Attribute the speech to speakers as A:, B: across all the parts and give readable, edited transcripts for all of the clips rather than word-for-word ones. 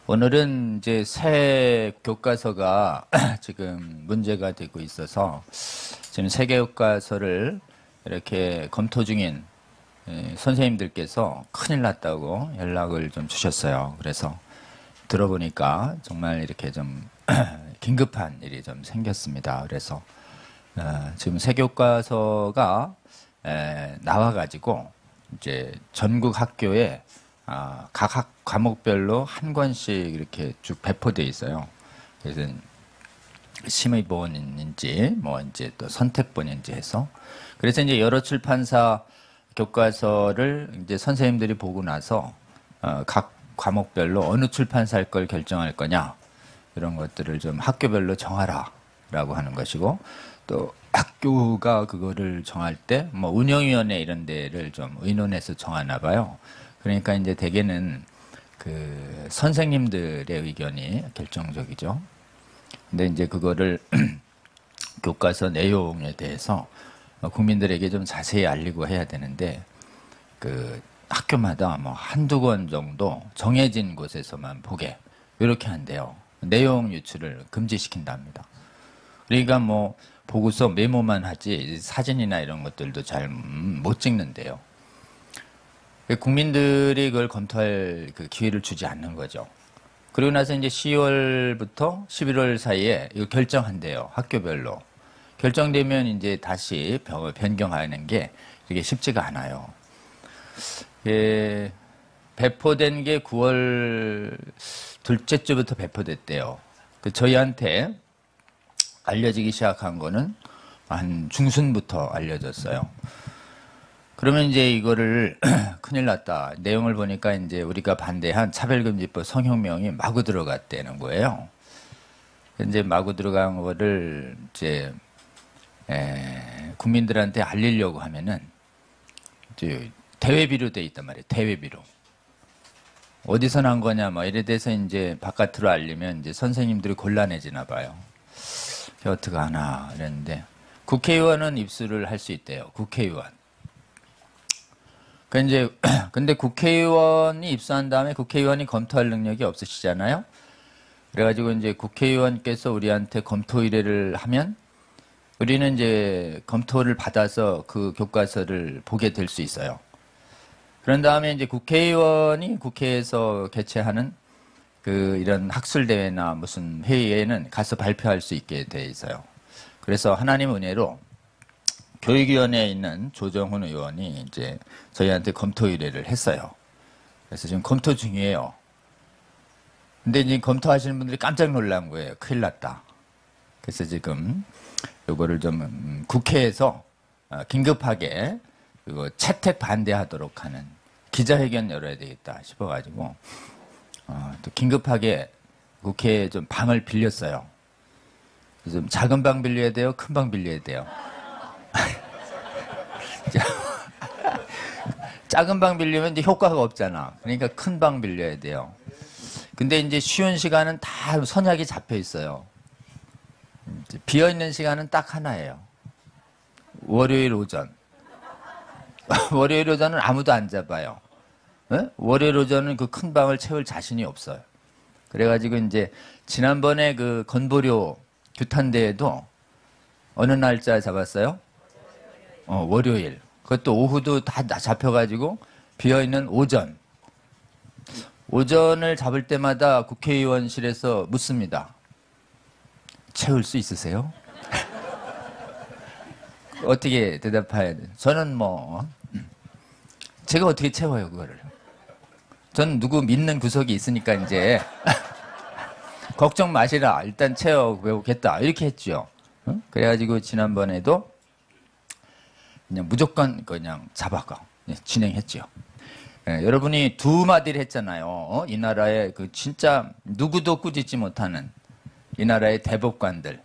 A: 오늘은 이제 새 교과서가 지금 문제가 되고 있어서 지금 새 교과서를 이렇게 검토 중인 선생님들께서 큰일 났다고 연락을 좀 주셨어요. 그래서 들어보니까 정말 이렇게 좀 긴급한 일이 좀 생겼습니다. 그래서 지금 새 교과서가 나와가지고 이제 전국 학교에 각 과목별로 한 권씩 이렇게 쭉 배포돼 있어요. 그래서 심의본인지 뭐 이제 또 선택본인지 해서 그래서 이제 여러 출판사 교과서를 이제 선생님들이 보고 나서 각 과목별로 어느 출판사일 걸 결정할 거냐 이런 것들을 좀 학교별로 정하라라고 하는 것이고 또 학교가 그거를 정할 때 뭐 운영위원회 이런 데를 좀 의논해서 정하나 봐요. 그러니까 이제 대개는 그 선생님들의 의견이 결정적이죠. 근데 이제 그거를 교과서 내용에 대해서 국민들에게 좀 자세히 알리고 해야 되는데 그 학교마다 뭐 한두 권 정도 정해진 곳에서만 보게 이렇게 한대요. 내용 유출을 금지시킨답니다. 그러니까 뭐 보고서 메모만 하지 사진이나 이런 것들도 잘 못 찍는데요. 국민들이 그걸 검토할 그 기회를 주지 않는 거죠. 그리고 나서 이제 10월부터 11월 사이에 이거 결정한대요. 학교별로. 결정되면 이제 다시 변경하는 게 이게 쉽지가 않아요. 배포된 게 9월 둘째 주부터 배포됐대요. 저희한테 알려지기 시작한 거는 한 중순부터 알려졌어요. 그러면 이제 이거를 큰일 났다. 내용을 보니까 이제 우리가 반대한 차별금지법 성형명이 마구 들어갔다는 거예요. 이제 마구 들어간 거를 이제 국민들한테 알리려고 하면은 이제 대외비로 돼 있단 말이에요. 대외비로. 어디서 난 거냐, 뭐 이래 돼서 이제 바깥으로 알리면 이제 선생님들이 곤란해지나 봐요. 어떻게 하나 그랬는데 국회의원은 입수를 할 수 있대요. 국회의원. 그 이제 근데 국회의원이 입수한 다음에 국회의원이 검토할 능력이 없으시잖아요. 그래가지고 이제 국회의원께서 우리한테 검토 의뢰를 하면 우리는 이제 검토를 받아서 그 교과서를 보게 될 수 있어요. 그런 다음에 이제 국회의원이 국회에서 개최하는 그 이런 학술대회나 무슨 회의에는 가서 발표할 수 있게 돼 있어요. 그래서 하나님 은혜로 교육위원회에 있는 조정훈 의원이 이제 저희한테 검토 의뢰를 했어요. 그래서 지금 검토 중이에요. 근데 이제 검토하시는 분들이 깜짝 놀란 거예요. 큰일 났다. 그래서 지금 요거를 좀 국회에서 긴급하게 그거 채택 반대하도록 하는 기자회견 열어야 되겠다 싶어가지고 또 긴급하게 국회에 좀 방을 빌렸어요. 좀 작은 방 빌려야 돼요? 큰 방 빌려야 돼요? 작은 방 빌리면 이제 효과가 없잖아. 그러니까 큰 방 빌려야 돼요. 근데 이제 쉬운 시간은 다 선약이 잡혀 있어요. 비어 있는 시간은 딱 하나예요. 월요일 오전. 월요일 오전은 아무도 안 잡아요. 네? 월요일 오전은 그 큰 방을 채울 자신이 없어요. 그래가지고 이제 지난번에 그 건보료 규탄대회도 어느 날짜 잡았어요? 월요일. 그것도 오후도 다 잡혀가지고 비어있는 오전. 오전을 잡을 때마다 국회의원실에서 묻습니다. 채울 수 있으세요? 어떻게 대답해야 돼? 저는 뭐 제가 어떻게 채워요 그거를? 전 누구 믿는 구석이 있으니까 이제 걱정 마시라. 일단 채워보겠다. 이렇게 했죠. 그래가지고 지난번에도 그냥 무조건 그냥 잡아가 진행했죠. 여러분이 두 마디를 했잖아요. 이 나라의 그 진짜 누구도 꾸짖지 못하는 이 나라의 대법관들.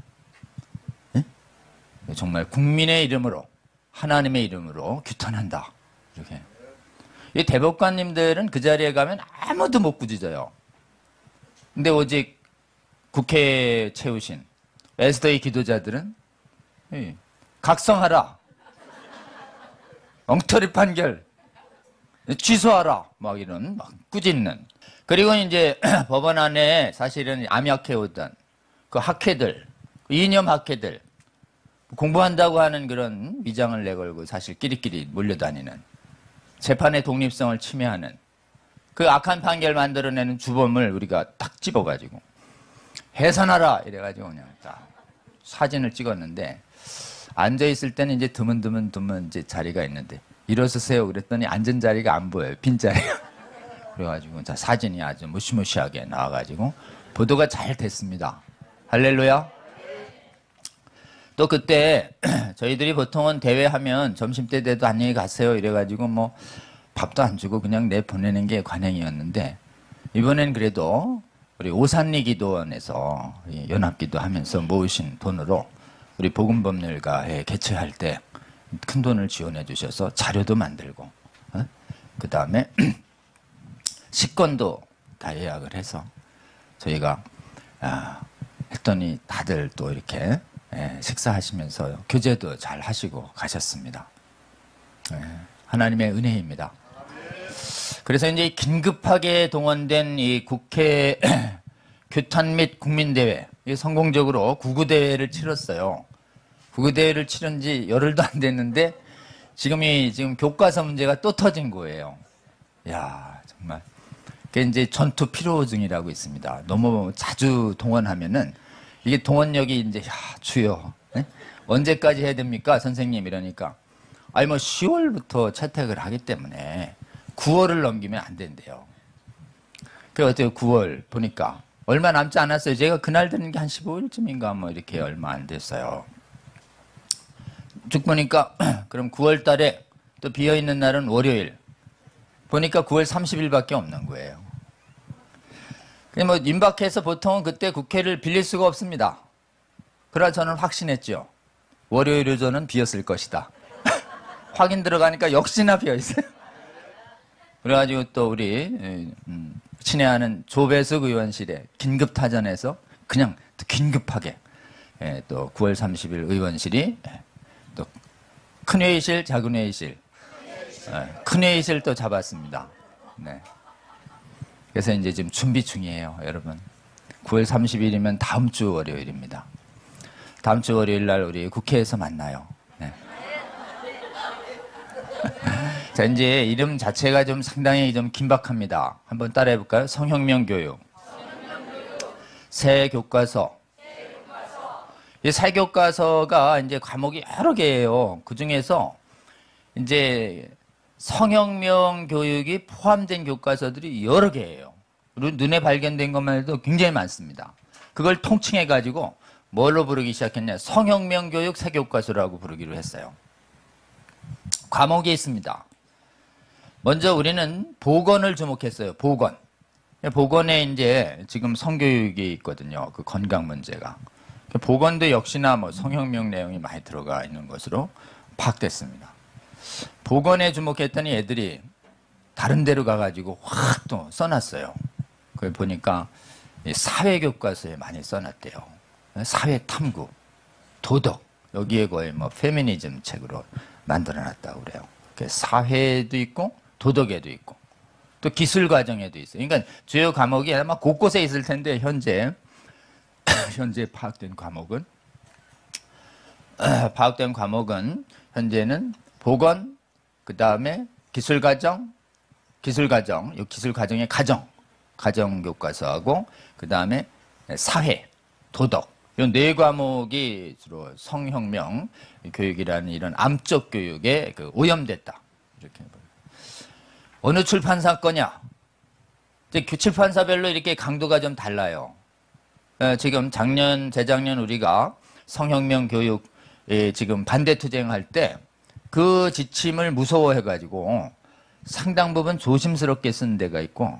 A: 정말 국민의 이름으로 하나님의 이름으로 규탄한다. 이렇게. 이 대법관님들은 그 자리에 가면 아무도 못 꾸짖어요. 근데 오직 국회에 채우신 에스더의 기도자들은 각성하라. 엉터리 판결 취소하라. 막 이런 막 꾸짖는. 그리고 이제 법원 안에 사실은 암약해오던 그 학회들, 이념 학회들, 공부한다고 하는 그런 위장을 내걸고 사실 끼리끼리 몰려다니는 재판의 독립성을 침해하는 그 악한 판결 만들어내는 주범을 우리가 딱 집어가지고 해산하라 이래가지고 그냥 딱 사진을 찍었는데 앉아있을 때는 이제 드문드문 이제 자리가 있는데 일어서세요 그랬더니 앉은 자리가 안 보여요. 빈자리가. 그래가지고 자, 사진이 아주 무시무시하게 나와가지고 보도가 잘 됐습니다. 할렐루야. 또 그때 저희들이 보통은 대회하면 점심때 돼도 안녕히 가세요 이래가지고 뭐 밥도 안 주고 그냥 내보내는 게 관행이었는데 이번엔 그래도 우리 오산리 기도원에서 연합기도 하면서 모으신 돈으로 우리 복음법률가에 개최할 때 큰 돈을 지원해 주셔서 자료도 만들고 그 다음에 식권도 다 예약을 해서 저희가 했더니 다들 또 이렇게 식사하시면서 교제도 잘 하시고 가셨습니다. 하나님의 은혜입니다. 그래서 이제 긴급하게 동원된 이 국회 규탄 및 국민대회 성공적으로 구구대회를 치렀어요. 구구대회를 치른 지 열흘도 안 됐는데 지금 교과서 문제가 또 터진 거예요. 야 정말. 그게 이제 전투 피로증이라고 있습니다. 너무 자주 동원하면은 이게 동원력이 이제 주요. 언제까지 해야 됩니까? 선생님 이러니까. 아니 뭐 10월부터 채택을 하기 때문에 9월을 넘기면 안 된대요. 그래서 어때요? 9월 보니까 얼마 남지 않았어요. 제가 그날 되는 게 한 15일쯤인가 뭐 이렇게 얼마 안 됐어요. 쭉 보니까 그럼 9월 달에 또 비어있는 날은 월요일. 보니까 9월 30일밖에 없는 거예요. 뭐 임박해서 보통은 그때 국회를 빌릴 수가 없습니다. 그러나 저는 확신했죠. 월요일 오전은 비었을 것이다. 확인 들어가니까 역시나 비어있어요. 그래가지고 또 우리 친애하는 조배숙 의원실에 긴급타전해서 그냥 긴급하게 또 9월 30일 의원실이 또 큰 회의실, 작은 회의실, 큰 회의실 또 잡았습니다. 네. 그래서 이제 지금 준비 중이에요, 여러분. 9월 30일이면 다음 주 월요일입니다. 다음 주 월요일 날 우리 국회에서 만나요. 네. 자, 이제 이름 자체가 좀 상당히 좀 긴박합니다. 한번 따라해 볼까요? 성혁명 교육. 새 교과서. 이 새 교과서가 이제 과목이 여러 개예요. 그 중에서 이제 성혁명 교육이 포함된 교과서들이 여러 개예요. 눈에 발견된 것만 해도 굉장히 많습니다. 그걸 통칭해 가지고 뭘로 부르기 시작했냐? 성혁명 교육 새 교과서라고 부르기로 했어요. 과목이 있습니다. 먼저 우리는 보건을 주목했어요. 보건. 보건에 이제 지금 성교육이 있거든요. 그 건강 문제가. 보건도 역시나 뭐 성혁명 내용이 많이 들어가 있는 것으로 파악됐습니다. 보건에 주목했더니 애들이 다른 데로 가가지고 확 또 써놨어요. 그걸 보니까 사회교과서에 많이 써놨대요. 사회탐구, 도덕, 여기에 거의 뭐 페미니즘 책으로 만들어놨다고 그래요. 사회에도 있고 도덕에도 있고 또 기술과정에도 있어요. 그러니까 주요 과목이 아마 곳곳에 있을 텐데 현재 파악된 과목은 현재는 보건, 그 다음에 기술과정, 이 기술과정의 가정 교과서하고 그 다음에 사회, 도덕, 이 네 과목이 주로 성혁명 교육이라는 이런 암적 교육에 오염됐다. 이렇게 어느 출판사 거냐? 출판사별로 이렇게 강도가 좀 달라요. 지금 재작년 우리가 성혁명 교육에 지금 반대 투쟁할 때 그 지침을 무서워해가지고 상당 부분 조심스럽게 쓴 데가 있고,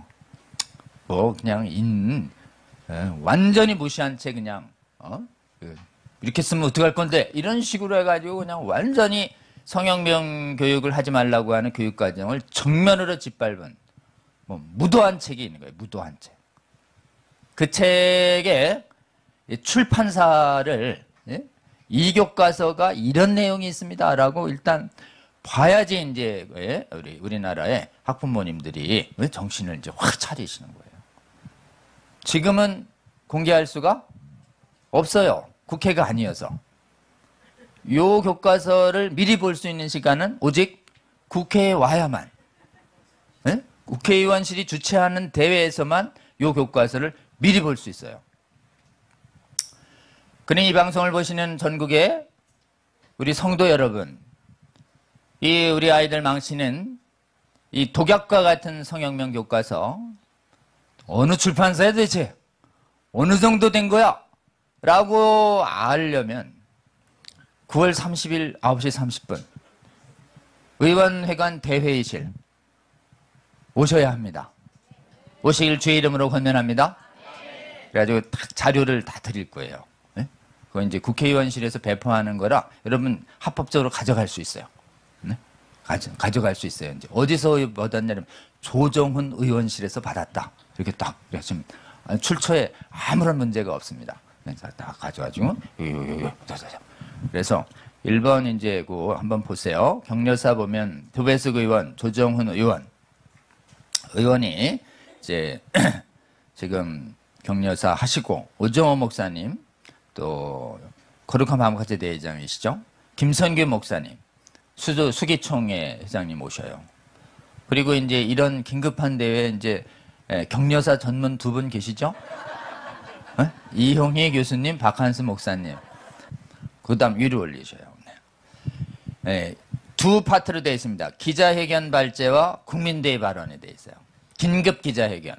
A: 뭐 그냥 완전히 무시한 채 그냥 이렇게 쓰면 어떡할 건데 이런 식으로 해가지고 그냥 완전히 성혁명 교육을 하지 말라고 하는 교육과정을 정면으로 짓밟은 뭐 무도한 책이 있는 거예요. 무도한 책. 그 책에 출판사를 이 교과서가 이런 내용이 있습니다라고 일단 봐야지 이제 우리나라의 학부모님들이 정신을 이제 확 차리시는 거예요. 지금은 공개할 수가 없어요. 국회가 아니어서. 요 교과서를 미리 볼 수 있는 시간은 오직 국회에 와야만, 네? 국회의원실이 주최하는 대회에서만 요 교과서를 미리 볼 수 있어요. 그러니 이 방송을 보시는 전국의 우리 성도 여러분, 이 우리 아이들 망치는 이 독약과 같은 성혁명 교과서 어느 출판사에 대체 어느 정도 된 거야? 라고 알려면 9월 30일 9시 30분 의원회관 대회의실 오셔야 합니다. 오시길 주의 이름으로 권면합니다. 그래가지고 딱 자료를 다 드릴 거예요. 네? 그건 이제 국회의원실에서 배포하는 거라 여러분 합법적으로 가져갈 수 있어요. 네? 가져갈 수 있어요. 이제 어디서 받았냐면 조정훈 의원실에서 받았다. 이렇게 딱 지금 출처에 아무런 문제가 없습니다. 딱 가져가지고 그래서 1번 이제 그 한번 보세요. 격려사 보면 도배숙 의원, 조정훈 의원이 이제 지금 격려사 하시고 오정호 목사님 또 거룩한 마음가제 대회장이시죠. 김선규 목사님, 수기총회 회장님 오셔요. 그리고 이제 이런 긴급한 대회에 이제 격려사 전문 두 분 계시죠? 이형희 교수님, 박한수 목사님. 그 다음 위로 올리셔요. 네. 두 파트로 되어 있습니다. 기자회견 발제와 국민대회 발언에 되어 있어요. 긴급 기자회견.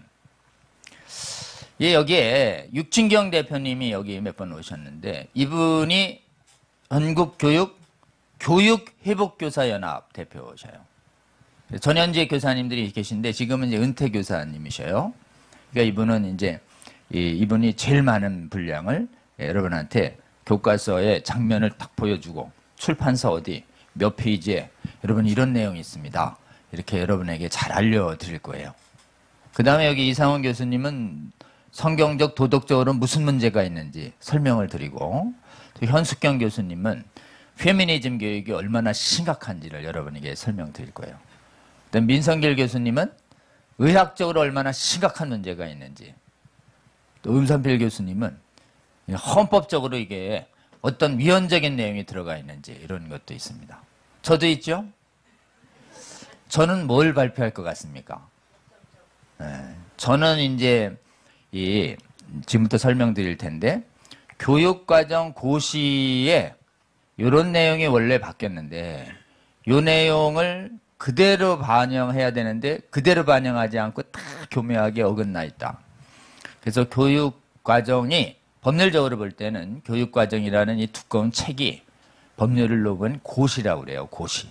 A: 예, 여기에 육진경 대표님이 여기 몇 번 오셨는데 이분이 전국교육회복교사연합 대표셔요. 전현재 교사님들이 계신데 지금은 이제 은퇴 교사님이셔요. 그러니까 이분은 이제 이분이 제일 많은 분량을 여러분한테 교과서의 장면을 딱 보여주고 출판사 어디 몇 페이지에 여러분 이런 내용이 있습니다. 이렇게 여러분에게 잘 알려드릴 거예요. 그 다음에 여기 이상원 교수님은 성경적 도덕적으로 무슨 문제가 있는지 설명을 드리고 또 현숙경 교수님은 페미니즘 교육이 얼마나 심각한지를 여러분에게 설명드릴 거예요. 또 민성길 교수님은 의학적으로 얼마나 심각한 문제가 있는지 또 음산필 교수님은 헌법적으로 이게 어떤 위헌적인 내용이 들어가 있는지 이런 것도 있습니다. 저도 있죠? 저는 뭘 발표할 것 같습니까? 저는 이제 지금부터 설명드릴 텐데 교육과정 고시에 이런 내용이 원래 바뀌었는데 이 내용을 그대로 반영해야 되는데 그대로 반영하지 않고 다 교묘하게 어긋나 있다. 그래서 교육과정이 법률적으로 볼 때는 교육과정이라는 이 두꺼운 책이 법률을 놓은 고시라고 그래요. 고시.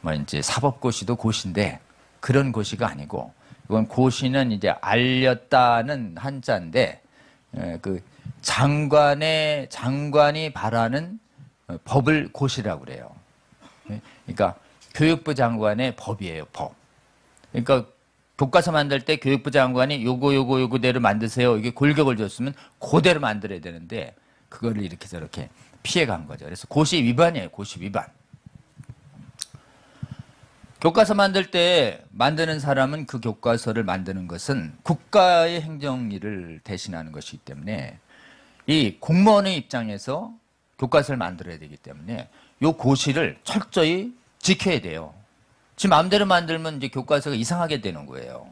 A: 뭐 이제 사법고시도 고시인데 그런 고시가 아니고 이건 고시는 이제 알렸다는 한자인데 그 장관이 바라는 법을 고시라고 그래요. 그러니까 교육부 장관의 법이에요. 법. 그러니까 교과서 만들 때 교육부 장관이 요거대로 만드세요. 이게 골격을 줬으면 그대로 만들어야 되는데 그거를 이렇게 저렇게 피해간 거죠. 그래서 고시 위반이에요. 고시 위반. 교과서 만들 때 만드는 사람은 그 교과서를 만드는 것은 국가의 행정일을 대신하는 것이기 때문에 이 공무원의 입장에서 교과서를 만들어야 되기 때문에 이 고시를 철저히 지켜야 돼요. 지 마음대로 만들면 이제 교과서가 이상하게 되는 거예요.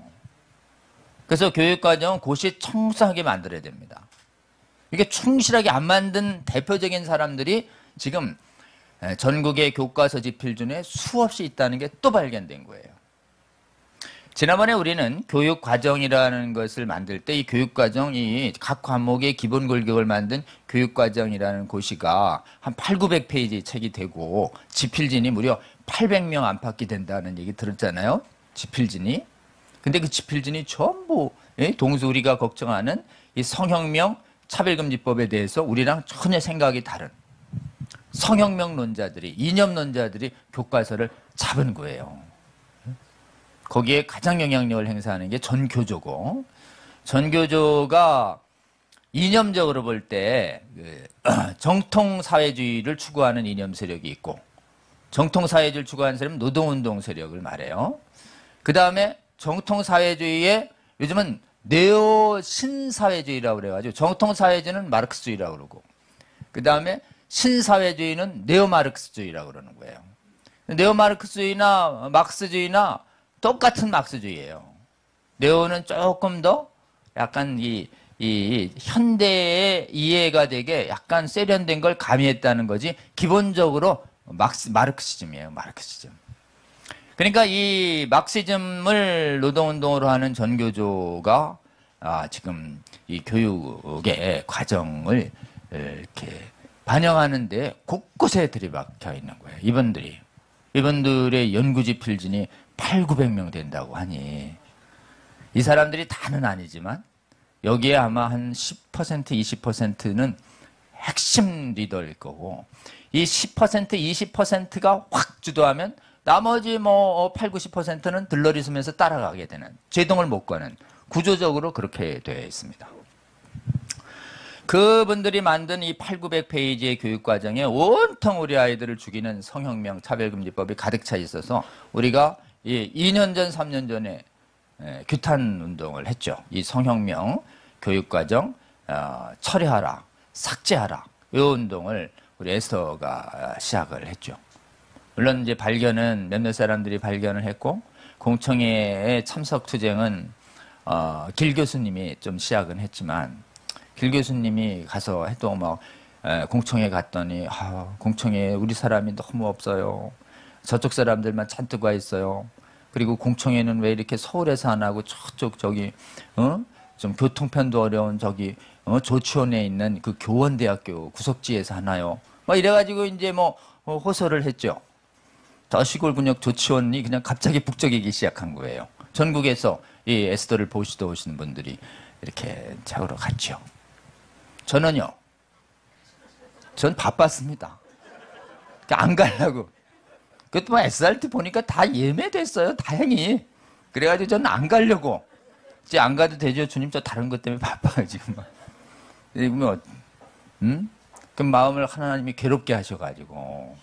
A: 그래서 교육과정은 고시 청소하게 만들어야 됩니다. 이게 충실하게 안 만든 대표적인 사람들이 지금 전국의 교과서 집필 중에 수없이 있다는 게 또 발견된 거예요. 지난번에 우리는 교육과정이라는 것을 만들 때 이 교육과정이 각 과목의 기본 골격을 만든 교육과정이라는 고시가 한 8,900페이지 책이 되고 집필진이 무려 800명 안팎이 된다는 얘기 들었잖아요. 집필진이. 근데 그 집필진이 전부 동수 우리가 걱정하는 이 성혁명 차별금지법에 대해서 우리랑 전혀 생각이 다른 성혁명론자들이 이념론자들이 교과서를 잡은 거예요. 거기에 가장 영향력을 행사하는 게 전교조고 전교조가 이념적으로 볼 때 정통사회주의를 추구하는 이념 세력이 있고 정통사회주의를 추구하는 세력은 노동운동 세력을 말해요. 그 다음에 정통사회주의에 요즘은 네오 신사회주의라고 그래가지고 정통사회주의는 마르크스주의라고 그러고 그 다음에 신사회주의는 네오마르크스주의라고 그러는 거예요. 네오마르크스주의나 막스주의나 똑같은 막스주의예요. 네오는 조금 더 약간 이 현대의 이해가 되게 약간 세련된 걸 가미했다는 거지 기본적으로 마르크시즘이에요. 마르크시즘. 그러니까 이 막시즘을 노동운동으로 하는 전교조가 지금 이 교육의 과정을 이렇게 반영하는데 곳곳에 들이박혀 있는 거예요. 이분들의 연구지 필진이 800~900명 된다고 하니 이 사람들이 다는 아니지만 여기에 아마 한 10%, 20%는 핵심 리더일 거고 이 10%, 20%가 확 주도하면 나머지 뭐 8, 90%는 들러리으면서 따라가게 되는 제동을 못 거는 구조적으로 그렇게 되어 있습니다. 그분들이 만든 이 800~900페이지의 교육과정에 온통 우리 아이들을 죽이는 성혁명 차별금지법이 가득 차 있어서 우리가 2년 전, 3년 전에 규탄 운동을 했죠. 이 성혁명 교육과정 철회하라, 삭제하라 이 운동을 우리 에스더가 시작을 했죠. 물론 이제 발견은 몇몇 사람들이 발견을 했고 공청회의 참석 투쟁은 길 교수님이 좀 시작은 했지만 길 교수님이 가서 해도 막 공청회 갔더니 공청회에 우리 사람이 너무 없어요. 저쪽 사람들만 잔뜩 와 있어요. 그리고 공청회는 왜 이렇게 서울에서 안 하고 저쪽 저기 좀 교통편도 어려운 저기 조치원에 있는 그 교원대학교 구석지에서 하나요? 막 이래가지고 이제 뭐 호소를 했죠. 저 시골 군역 조치원이 그냥 갑자기 북적이기 시작한 거예요. 전국에서 이 에스더를 보시러 오시는 분들이 이렇게 자으러 갔죠. 저는요. 전 바빴습니다. 안 가려고. 그것도 뭐 SRT 보니까 다 예매됐어요. 다행히. 그래가지고 저는 안 가려고. 이제 안 가도 되죠. 주님 저 다른 것 때문에 바빠요 지금. 뭐, 그 마음을 하나님이 괴롭게 하셔가지고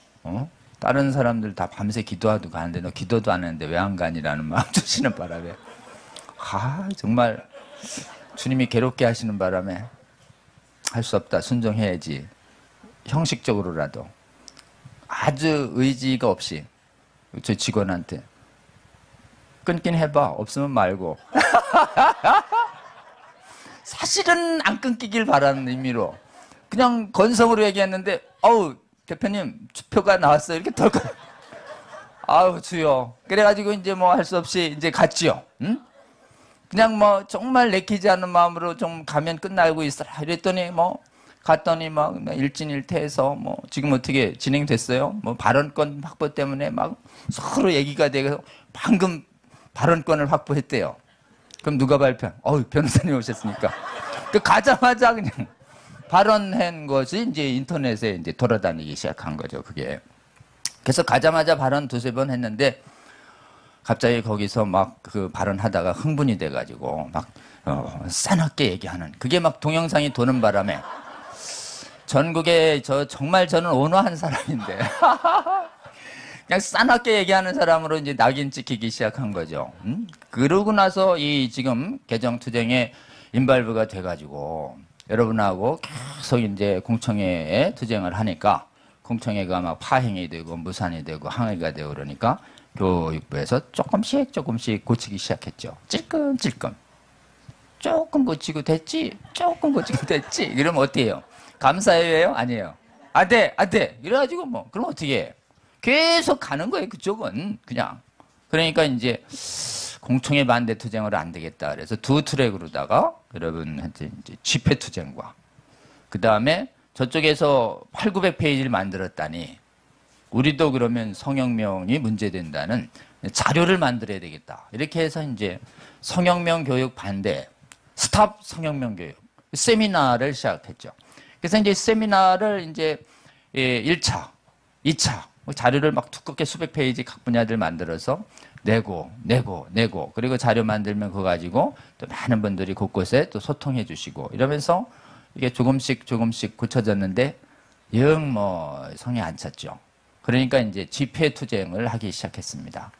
A: 다른 사람들 다 밤새 기도하고 가는데 너 기도도 안 했는데 왜 안 가니라는 마음 주시는 바람에 정말 주님이 괴롭게 하시는 바람에 할 수 없다. 순종해야지. 형식적으로라도 아주 의지가 없이 저 직원한테 끊긴 해봐. 없으면 말고. 사실은 안 끊기길 바라는 의미로 그냥 건성으로 얘기했는데 대표님 주표가 나왔어요. 이렇게 덜컥 주여. 그래가지고 이제 뭐 할 수 없이 이제 갔지요. 응? 그냥 뭐 정말 내키지 않는 마음으로 좀 가면 끝나고 있어라. 이랬더니 갔더니 막 일진일퇴해서 지금 어떻게 진행됐어요? 뭐 발언권 확보 때문에 막 서로 얘기가 되고 방금 발언권을 확보했대요. 그럼 누가 발표? 변호사님 오셨으니까. 가자마자 그냥 발언한 것이 이제 인터넷에 이제 돌아다니기 시작한 거죠, 그게. 그래서 가자마자 발언 2~3번 했는데 갑자기 거기서 막 그 발언하다가 흥분이 돼가지고 막 싸납게 얘기하는 그게 막 동영상이 도는 바람에 전국에 정말 저는 온화한 사람인데 그냥 싸납게 얘기하는 사람으로 이제 낙인 찍히기 시작한 거죠. 그러고 나서 이 지금 개정투쟁에 인발부가 돼가지고 여러분하고 계속 이제 공청회에 투쟁을 하니까 공청회가 막 파행이 되고 무산이 되고 항의가 되고 그러니까 교육부에서 조금씩 고치기 시작했죠. 찔끔찔끔. 조금 고치고 됐지? 조금 고치고 됐지? 이러면 어때요? 감사해요? 아니에요? 안 돼! 이래가지고 그럼 어떻게 해? 계속 가는 거예요, 그쪽은. 그냥. 그러니까 이제 공청회 반대 투쟁으로 안 되겠다. 그래서 2트랙으로다가 여러분한테 이제 집회투쟁과 그 다음에 저쪽에서 800~900페이지를 만들었다니 우리도 그러면 성혁명이 문제된다는 자료를 만들어야 되겠다. 이렇게 해서 이제 성혁명 교육 반대, 스탑 성혁명 교육 세미나를 시작했죠. 그래서 이제 세미나를 이제 1차, 2차 자료를 막 두껍게 수백 페이지 각 분야들 만들어서 내고 그리고 자료 만들면 그거 가지고 또 많은 분들이 곳곳에 또 소통해 주시고 이러면서 이게 조금씩 고쳐졌는데 영 성에 안 찼죠. 그러니까 이제 집회 투쟁을 하기 시작했습니다.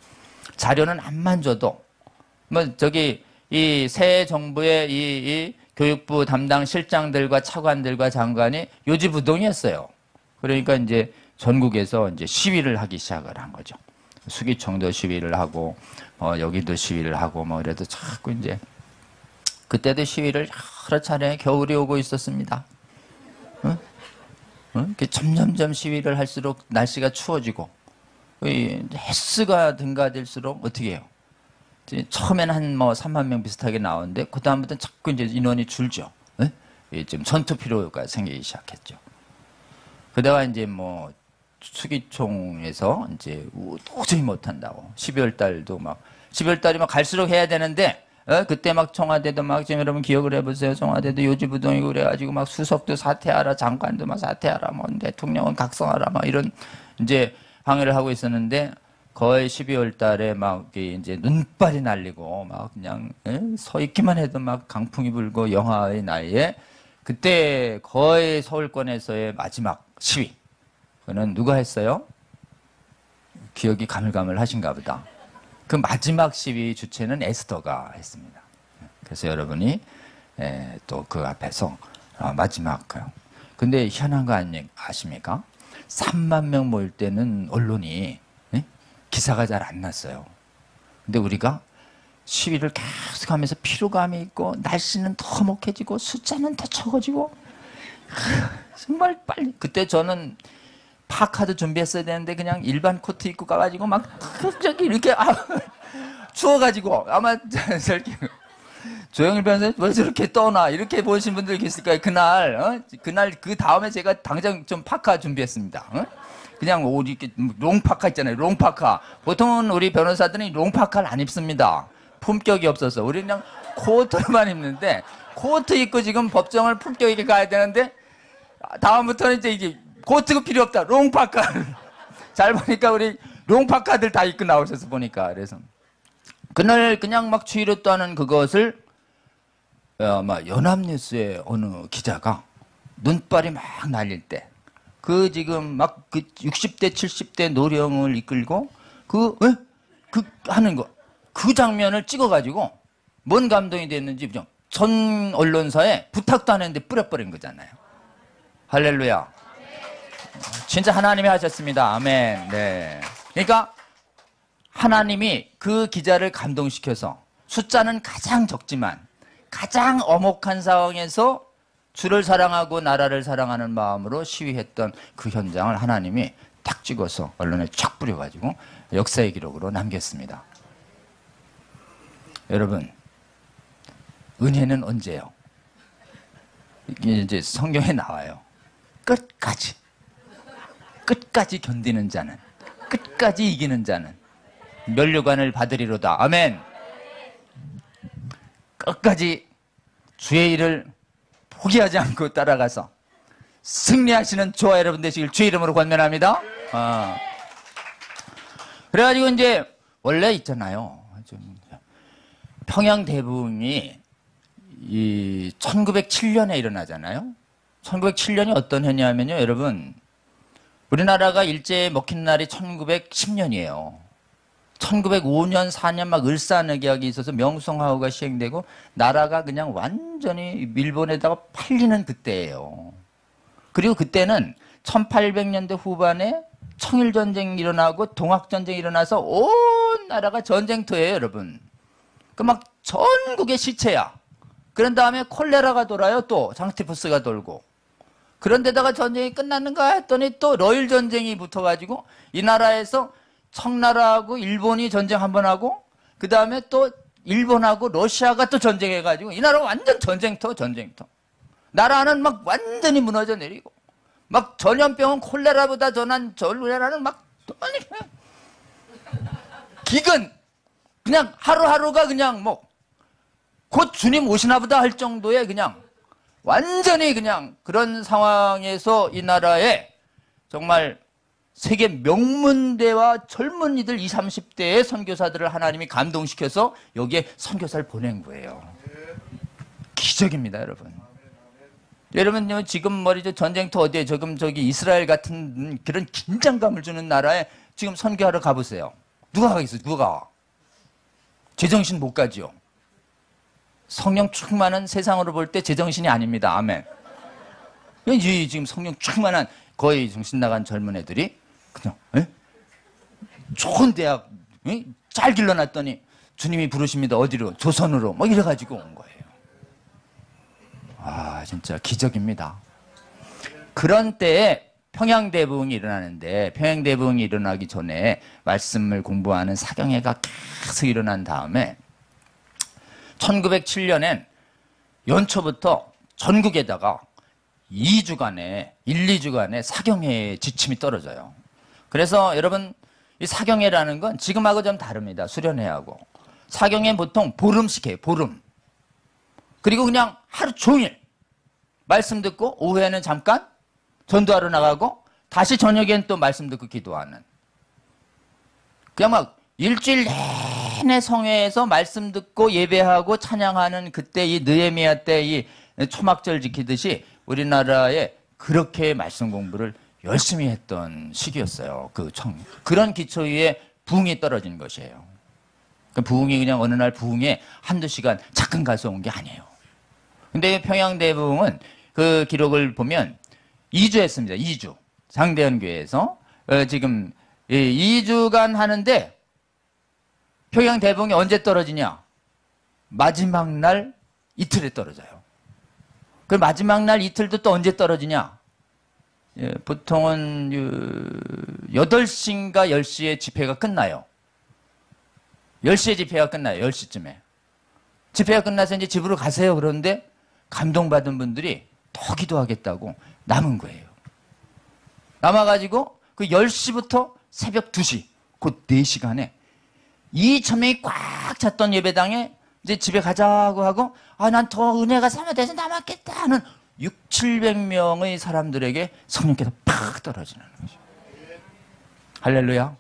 A: 자료는 안만 줘도 저기 이 새 정부의 이 교육부 담당 실장들과 차관들과 장관이 요지부동이었어요. 그러니까 이제 전국에서 이제 시위를 하기 시작을 한 거죠. 수기청도 시위를 하고, 여기도 시위를 하고, 뭐, 그래도 자꾸 이제, 그때도 시위를 여러 차례 겨울이 오고 있었습니다. 응? 응? 점점점 시위를 할수록 날씨가 추워지고, 헬스가 등가될수록 어떻게 해요? 처음에는 한 뭐 3만 명 비슷하게 나오는데, 그다음부터는 자꾸 이제 인원이 줄죠. 응? 지금 전투 필요가 생기기 시작했죠. 그다가 이제 뭐, 수기총에서 이제 도저히 못한다고. 12월 달도 막, 12월 달이 막 갈수록 해야 되는데, 그때 막 청와대도 막, 지금 여러분 기억을 해보세요. 청와대도 요지부동이고 그래가지고 막 수석도 사퇴하라, 장관도 막 사퇴하라, 뭐 대통령은 각성하라, 막 이런 이제 항의를 하고 있었는데, 거의 12월 달에 막 이제 눈발이 날리고 막 그냥 서 있기만 해도 막 강풍이 불고 영하의 나이에 그때 거의 서울권에서의 마지막 시위. 그는 누가 했어요? 기억이 가물가물하신가 보다. 그 마지막 시위 주체는 에스더가 했습니다. 그래서 여러분이 또 그 앞에서 마지막 근데 희한한 거 아십니까? 3만 명 모일 때는 언론이 기사가 잘 안 났어요. 근데 우리가 시위를 계속하면서 피로감이 있고 날씨는 더 먹해지고 숫자는 더 적어지고 정말 빨리. 그때 저는 파카도 준비했어야 되는데 그냥 일반 코트 입고 가가지고 막 저기 이렇게 추워가지고 아마 저렇게 조영일 변호사님 왜 저렇게 떠나 이렇게 보신 분들 계실 거예요. 그날 그 다음에 제가 당장 좀 파카 준비했습니다. 그냥 옷 이렇게 롱파카 있잖아요. 롱파카. 보통은 우리 변호사들은 롱파카를 안 입습니다. 품격이 없어서. 우리 그냥 코트만 입는데 코트 입고 지금 법정을 품격 있게 가야 되는데 다음부터는 이제 이게 코트가 필요 없다. 롱파카. 잘 보니까 우리 롱파카들 다 입고 나오셔서 보니까. 그래서 그날 그냥 막 추위를 떠는 그것을 아마 연합뉴스의 어느 기자가 눈발이 막 날릴 때 그 지금 막 그 60대 70대 노령을 이끌고 그 하는 거 그 장면을 찍어가지고 뭔 감동이 됐는지 전 언론사에 부탁도 안 했는데 뿌려버린 거잖아요. 할렐루야. 진짜 하나님이 하셨습니다. 아멘. 네. 그러니까 하나님이 그 기자를 감동시켜서 숫자는 가장 적지만 가장 엄혹한 상황에서 주를 사랑하고 나라를 사랑하는 마음으로 시위했던 그 현장을 하나님이 딱 찍어서 언론에 쫙 뿌려가지고 역사의 기록으로 남겼습니다. 여러분, 은혜는 언제요? 이게 이제 성경에 나와요. 끝까지 견디는 자는, 끝까지 이기는 자는 면류관을 받으리로다. 아멘. 끝까지 주의 일을 포기하지 않고 따라가서 승리하시는 저와 여러분 되시길 주의 이름으로 권면합니다. 그래가지고 이제 원래 있잖아요. 평양 대붕이 이 1907년에 일어나잖아요. 1907년이 어떤 해냐면요, 여러분. 우리나라가 일제 먹힌 날이 1910년이에요. 1905년, 4년 막 을사늑약이 있어서 명성황후가 시행되고 나라가 그냥 완전히 일본에다가 팔리는 그때예요. 그리고 그때는 1800년대 후반에 청일전쟁이 일어나고 동학전쟁이 일어나서 온 나라가 전쟁터예요, 여러분. 그 막 전국의 시체야. 그런 다음에 콜레라가 돌아요, 또 장티푸스가 돌고. 그런데다가 전쟁이 끝났는가 했더니 또 러일 전쟁이 붙어가지고 이 나라에서 청나라하고 일본이 전쟁 한번 하고 그 다음에 또 일본하고 러시아가 또 전쟁해가지고 이 나라가 완전 전쟁터. 나라는 막 완전히 무너져 내리고 막 전염병은 콜레라보다 전한 전우라는 막 기근 그냥 하루하루가 그냥 뭐 곧 주님 오시나 보다 할 정도의 그냥 완전히 그냥 그런 상황에서 이 나라에 정말 세계 명문대와 젊은이들 20, 30대의 선교사들을 하나님이 감동시켜서 여기에 선교사를 보낸 거예요. 기적입니다, 여러분. 여러분 지금 말이죠, 전쟁터 어디에 지금 저기 이스라엘 같은 그런 긴장감을 주는 나라에 지금 선교하러 가보세요. 누가 가겠어요? 누가? 제정신 못 가지요. 성령 충만한 세상으로 볼 때 제정신이 아닙니다. 아멘. 이 지금 성령 충만한 거의 정신 나간 젊은 애들이 그냥 좋은 대학 잘 길러놨더니 주님이 부르십니다. 어디로? 조선으로. 뭐 이래가지고 온 거예요. 아, 진짜 기적입니다. 그런 때에 평양대부흥이 일어나는데, 평양대부흥이 일어나기 전에 말씀을 공부하는 사경회가 계속 일어난 다음에 1907년엔 연초부터 전국에다가 2주간에 2주간에 사경회의 지침이 떨어져요. 그래서 여러분, 이 사경회라는 건 지금하고 좀 다릅니다. 수련회하고. 사경회는 보통 보름씩 해요. 보름. 그리고 그냥 하루 종일 말씀 듣고 오후에는 잠깐 전도하러 나가고 다시 저녁엔 또 말씀 듣고 기도하는. 그냥 막 일주일 내내 성회에서 말씀 듣고 예배하고 찬양하는 그때 이 느헤미야 때 이 초막절 지키듯이 우리나라에 그렇게 말씀 공부를 열심히 했던 시기였어요. 그런 기초 위에 부흥이 떨어진 것이에요. 그 부흥이 그냥 어느 날 부흥에 한두 시간 잠깐 가서 온 게 아니에요. 근데 평양대부흥은 그 기록을 보면 2주 했습니다. 2주. 장대현교회에서. 지금 2주간 하는데 평양대부흥이 언제 떨어지냐? 마지막 날 이틀에 떨어져요. 그 마지막 날 이틀도 또 언제 떨어지냐? 보통은 8시인가 10시에 집회가 끝나요. 10시에 집회가 끝나요. 10시쯤에. 집회가 끝나서 이제 집으로 가세요. 그런데 감동받은 분들이 더 기도하겠다고 남은 거예요. 남아가지고 그 10시부터 새벽 2시, 그 4시간에 2,000명이 꽉 찼던 예배당에 이제 집에 가자고 하고, 아, 난 더 은혜가 사모돼서 남았겠다 하는 600~700명의 사람들에게 성령께서 팍 떨어지는 거죠. 할렐루야.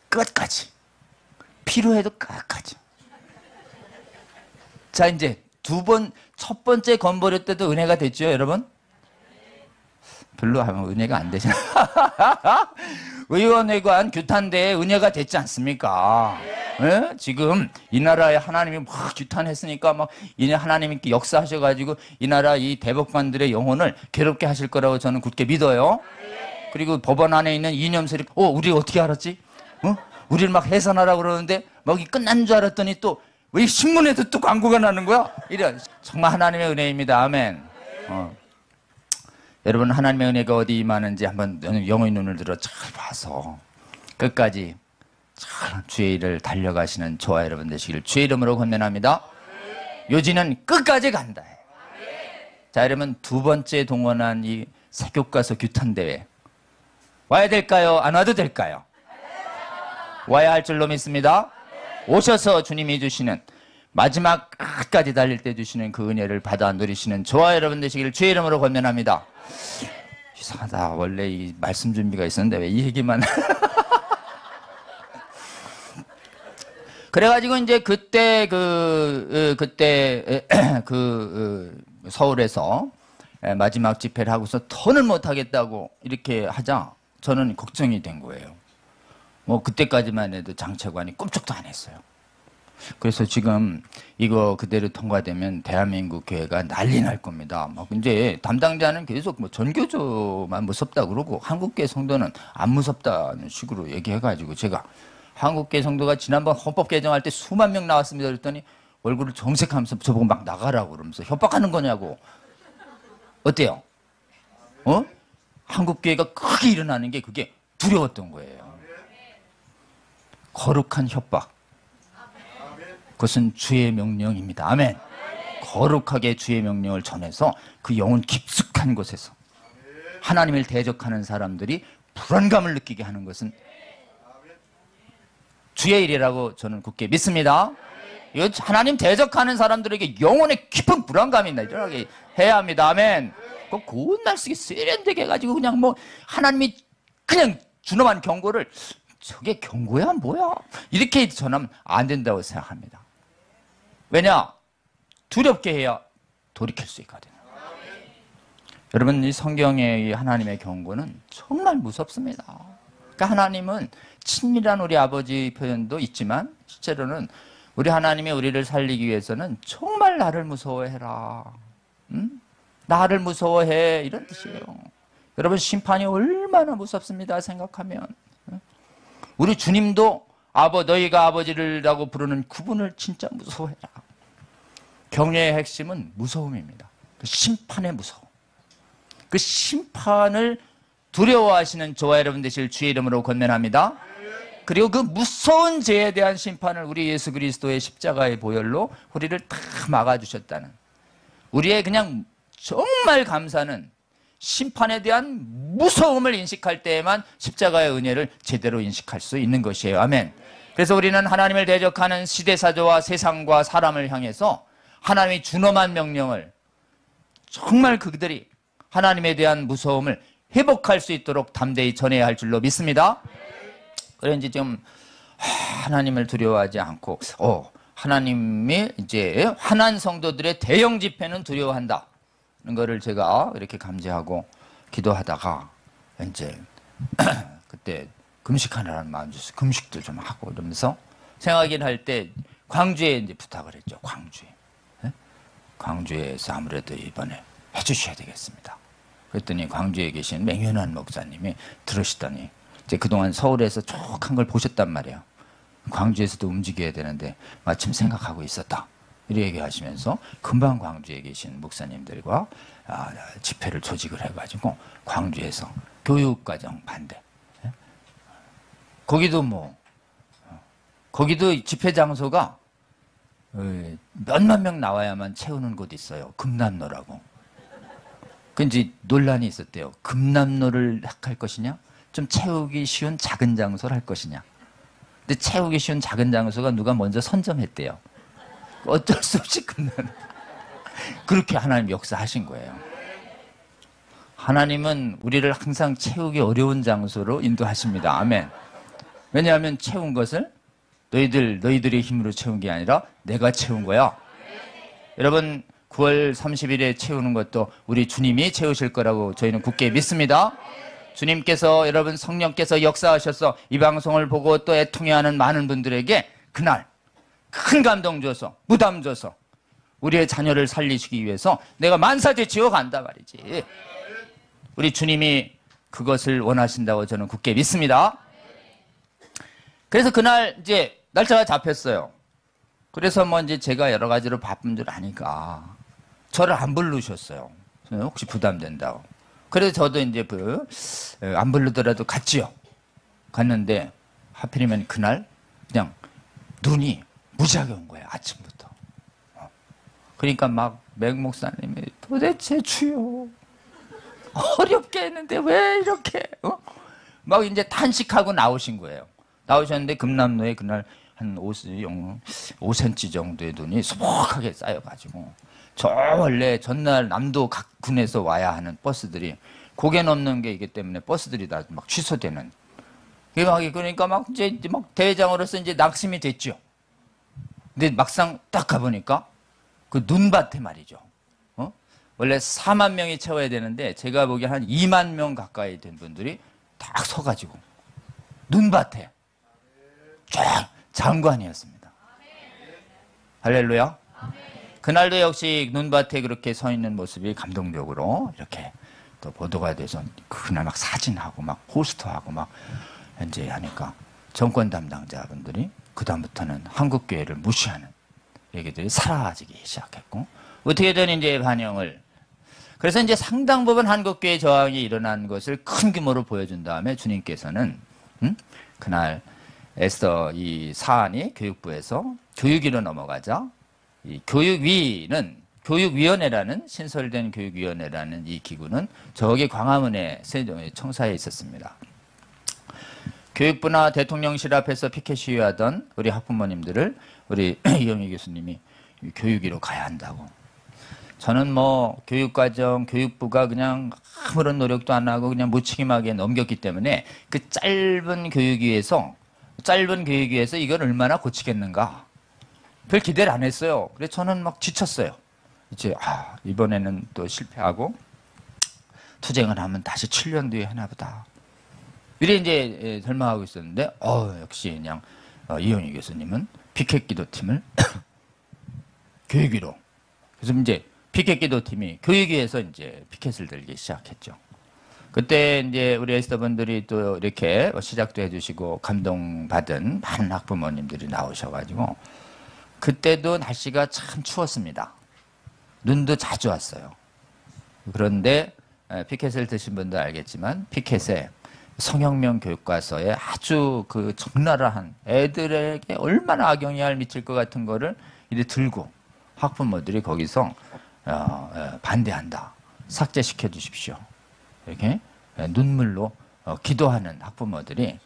A: 끝까지. 필요해도 끝까지. 자, 이제 첫 번째 건버릴 때도 은혜가 됐죠, 여러분? 별로 하면 은혜가 안 되잖아. 의원회관 규탄대에 은혜가 됐지 않습니까? 예? 지금 이 나라에 하나님이 막 규탄했으니까 막 이제 하나님이 역사하셔가지고 이 나라 이 대법관들의 영혼을 괴롭게 하실 거라고 저는 굳게 믿어요. 그리고 법원 안에 있는 이념설이 우리 어떻게 알았지? 우리를 막 해산하라고 그러는데 막 끝난 줄 알았더니 또 왜 신문에도 또 광고가 나는 거야? 이래. 정말 하나님의 은혜입니다. 아멘. 여러분, 하나님의 은혜가 어디 임하는지 한번 영의 눈을 들어 잘 봐서 끝까지 잘 주의 일을 달려가시는 저와 여러분 되시기를 주의 이름으로 권면합니다. 요지는 끝까지 간다. 자, 여러분, 두 번째 동원한 이 세교과서 규탄대회 와야 될까요? 안 와도 될까요? 와야 할 줄로 믿습니다. 오셔서 주님이 주시는 마지막 끝까지 달릴 때 주시는 그 은혜를 받아 누리시는 저와 여러분 되시기를 주의 이름으로 권면합니다. 이상하다. 원래 이 말씀 준비가 있었는데 왜 이 얘기만. 그래가지고 이제 그때 서울에서 마지막 집회를 하고서 더는 못하겠다고 이렇게 하자 저는 걱정이 된 거예요. 뭐 그때까지만 해도 장차관이 꿈쩍도 안 했어요. 그래서 지금 이거 그대로 통과되면 대한민국 교회가 난리 날 겁니다. 막 이제 담당자는 계속 뭐 전교조만 무섭다 그러고 한국교회 성도는 안 무섭다는 식으로 얘기해가지고 제가 한국교회 성도가 지난번 헌법 개정할 때 수만 명 나왔습니다. 그랬더니 얼굴을 정색하면서 저보고 막 나가라고 그러면서 협박하는 거냐고. 어때요? 한국교회가 크게 일어나는 게 그게 두려웠던 거예요. 거룩한 협박. 그것은 주의 명령입니다. 아멘. 거룩하게 주의 명령을 전해서 그 영혼 깊숙한 곳에서 하나님을 대적하는 사람들이 불안감을 느끼게 하는 것은 주의 일이라고 저는 굳게 믿습니다. 이거 하나님 대적하는 사람들에게 영혼의 깊은 불안감이 일어나게 해야 합니다. 아멘. 그 고운 날 쓰기 세련되게 해가지고 그냥 뭐 하나님이 그냥 준엄한 경고를 저게 경고야 뭐야? 이렇게 전하면 안 된다고 생각합니다. 왜냐? 두렵게 해야 돌이킬 수 있거든요. 여러분, 이 성경의 하나님의 경고는 정말 무섭습니다. 그러니까 하나님은 친밀한 우리 아버지 표현도 있지만 실제로는 우리 하나님이 우리를 살리기 위해서는 정말 나를 무서워해라. 응? 나를 무서워해. 이런 뜻이에요. 여러분, 심판이 얼마나 무섭습니다. 생각하면. 우리 주님도 너희가 아버지라고 부르는 그분을 진짜 무서워해라. 경외의 핵심은 무서움입니다. 그 심판의 무서움. 그 심판을 두려워하시는 저와 여러분 되실 주의 이름으로 권면합니다. 그리고 그 무서운 죄에 대한 심판을 우리 예수 그리스도의 십자가의 보혈로 우리를 다 막아주셨다는, 우리의 그냥 정말 감사는 심판에 대한 무서움을 인식할 때에만 십자가의 은혜를 제대로 인식할 수 있는 것이에요. 아멘. 그래서 우리는 하나님을 대적하는 시대사조와 세상과 사람을 향해서 하나님이 준엄한 명령을, 정말 그들이 하나님에 대한 무서움을 회복할 수 있도록 담대히 전해야 할 줄로 믿습니다. 그런지 좀 하나님을 두려워하지 않고 하나님이 이제 화난 성도들의 대형 집회는 두려워한다. 는 거를 제가 이렇게 감지하고 기도하다가 이제 그때 금식하라는 마음 주셔서 금식도 좀 하고 이러면서 생각을 할 때 광주에 이제 부탁을 했죠. 광주에서 아무래도 이번에 해주셔야 되겠습니다. 그랬더니 광주에 계신 맹현환 목사님이 들으시더니 이제 그동안 서울에서 촉한 걸 보셨단 말이에요. 광주에서도 움직여야 되는데 마침 생각하고 있었다. 이렇게 얘기하시면서 금방 광주에 계신 목사님들과 집회를 조직을 해가지고 광주에서 교육과정 반대. 거기도 거기도 집회 장소가 몇만 명 나와야만 채우는 곳 있어요. 금남로라고. 그 이제 논란이 있었대요. 금남로를 할 것이냐? 좀 채우기 쉬운 작은 장소를 할 것이냐? 근데 채우기 쉬운 작은 장소가 누가 먼저 선점했대요. 어쩔 수 없이 그렇게 하나님 역사하신 거예요. 하나님은 우리를 항상 채우기 어려운 장소로 인도하십니다. 아멘. 왜냐하면 채운 것을 너희들의 힘으로 채운 게 아니라 내가 채운 거야. 여러분, 9월 30일에 채우는 것도 우리 주님이 채우실 거라고 저희는 굳게 믿습니다. 주님께서, 여러분 성령께서 역사하셔서 이 방송을 보고 또 애통해하는 많은 분들에게 그날 큰 감동 줘서, 부담 줘서 우리의 자녀를 살리시기 위해서 내가 만사제 지어간다 말이지. 우리 주님이 그것을 원하신다고 저는 굳게 믿습니다. 그래서 그날 이제 날짜가 잡혔어요. 그래서 이제 제가 여러 가지로 바쁜 줄 아니까 저를 안 부르셨어요. 혹시 부담된다고. 그래서 저도 이제 안 부르더라도 갔지요. 갔는데 하필이면 그날 그냥 눈이 무지하게 온 거예요. 아침부터. 그러니까 막 맹 목사님이 도대체 주여 어렵게 했는데 왜 이렇게 막 이제 탄식하고 나오신 거예요. 나오셨는데 금남로에 그날 한 5cm 정도의 눈이 소복하게 쌓여가지고 원래 전날 남도 각 군에서 와야 하는 버스들이 고개 넘는 게 있기 때문에 버스들이 다 막 취소되는. 그러니까 막 이제 막 대회장으로서 이제 낙심이 됐죠. 근데 막상 딱 가보니까 그 눈밭에 말이죠. 원래 4만 명이 채워야 되는데 제가 보기에 한 2만 명 가까이 된 분들이 딱 서가지고 눈밭에 쫙 장관이었습니다. 할렐루야. 그날도 역시 눈밭에 그렇게 서 있는 모습이 감동적으로 이렇게 또 보도가 돼서 그날 막 사진하고 막 포스터하고 막 현재 하니까 정권 담당자분들이 그다음부터는 한국교회를 무시하는 얘기들이 사라지기 시작했고 어떻게든 이제 반영을. 그래서 이제 상당 부분 한국교회 저항이 일어난 것을 큰 규모로 보여준 다음에 주님께서는 그날 애써 이 사안이 교육부에서 교육위로 넘어가자 이 교육위원회라는 신설된 교육위원회라는 이 기구는 저기 광화문에 청사에 있었습니다. 교육부나 대통령실 앞에서 피켓 시위하던 우리 학부모님들을 우리 이영희 교수님이 교육위로 가야 한다고. 저는 교육과정, 교육부가 그냥 아무런 노력도 안 하고 그냥 무책임하게 넘겼기 때문에 그 짧은 교육위에서 이걸 얼마나 고치겠는가. 별 기대를 안 했어요. 그래서 저는 막 지쳤어요. 이제 이번에는 또 실패하고 투쟁을 하면 다시 7년 뒤에 하나 보다. 이래 이제 설명하고 있었는데 역시 그냥 이영희 교수님은 피켓 기도팀을 교육위로. 그래서 이제 피켓 기도팀이 교육위에서 이제 피켓을 들기 시작했죠. 그때 이제 우리 에스더분들이 또 이렇게 시작도 해주시고 감동받은 많은 학부모님들이 나오셔가지고 그때도 날씨가 참 추웠습니다. 눈도 자주 왔어요. 그런데 피켓을 드신 분도 알겠지만 피켓에 성혁명 교육과서에 아주 그 적나라한 애들에게 얼마나 악영향을 미칠 것 같은 거를 이렇게 들고 학부모들이 거기서 반대한다. 삭제시켜 주십시오. 이렇게 눈물로 기도하는 학부모들이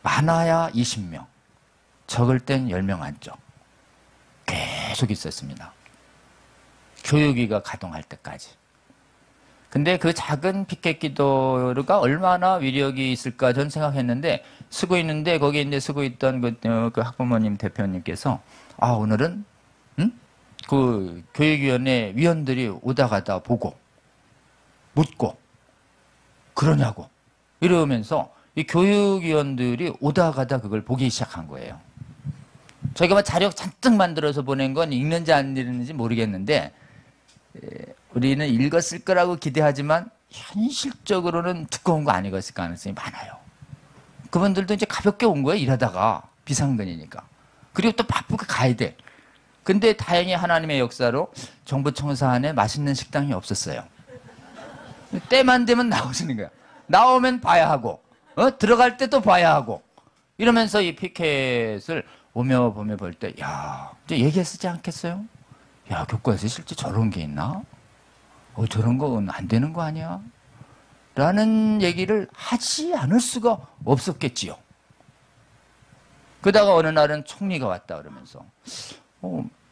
A: 많아야 20명, 적을 땐 10명 안쪽 계속 있었습니다. 교육위가 가동할 때까지. 근데 그 작은 피켓 기도가 얼마나 위력이 있을까 전 생각했는데 쓰고 있는데 거기에 이제 쓰고 있던 그 학부모님 대표님께서 오늘은 그 교육위원회 위원들이 오다 가다 보고 묻고 그러냐고 이러면서 이 교육위원들이 오다 가다 그걸 보기 시작한 거예요. 저희가 막 자료 잔뜩 만들어서 보낸 건 읽는지 안 읽는지 모르겠는데 우리는 읽었을 거라고 기대하지만 현실적으로는 두꺼운 거 안 읽었을 가능성이 많아요. 그분들도 이제 가볍게 온 거예요. 일하다가 비상근이니까. 그리고 또 바쁘게 가야 돼. 근데 다행히 하나님의 역사로 정부 청사 안에 맛있는 식당이 없었어요. 때만 되면 나오시는 거야. 나오면 봐야 하고 들어갈 때 또 봐야 하고 이러면서 이 피켓을 오며 보며 볼 때 이제 얘기했지 않겠어요? 교과서에 실제 저런 게 있나? 저런 건 안 되는 거 아니야? 라는 얘기를 하지 않을 수가 없었겠지요. 그러다가 어느 날은 총리가 왔다 그러면서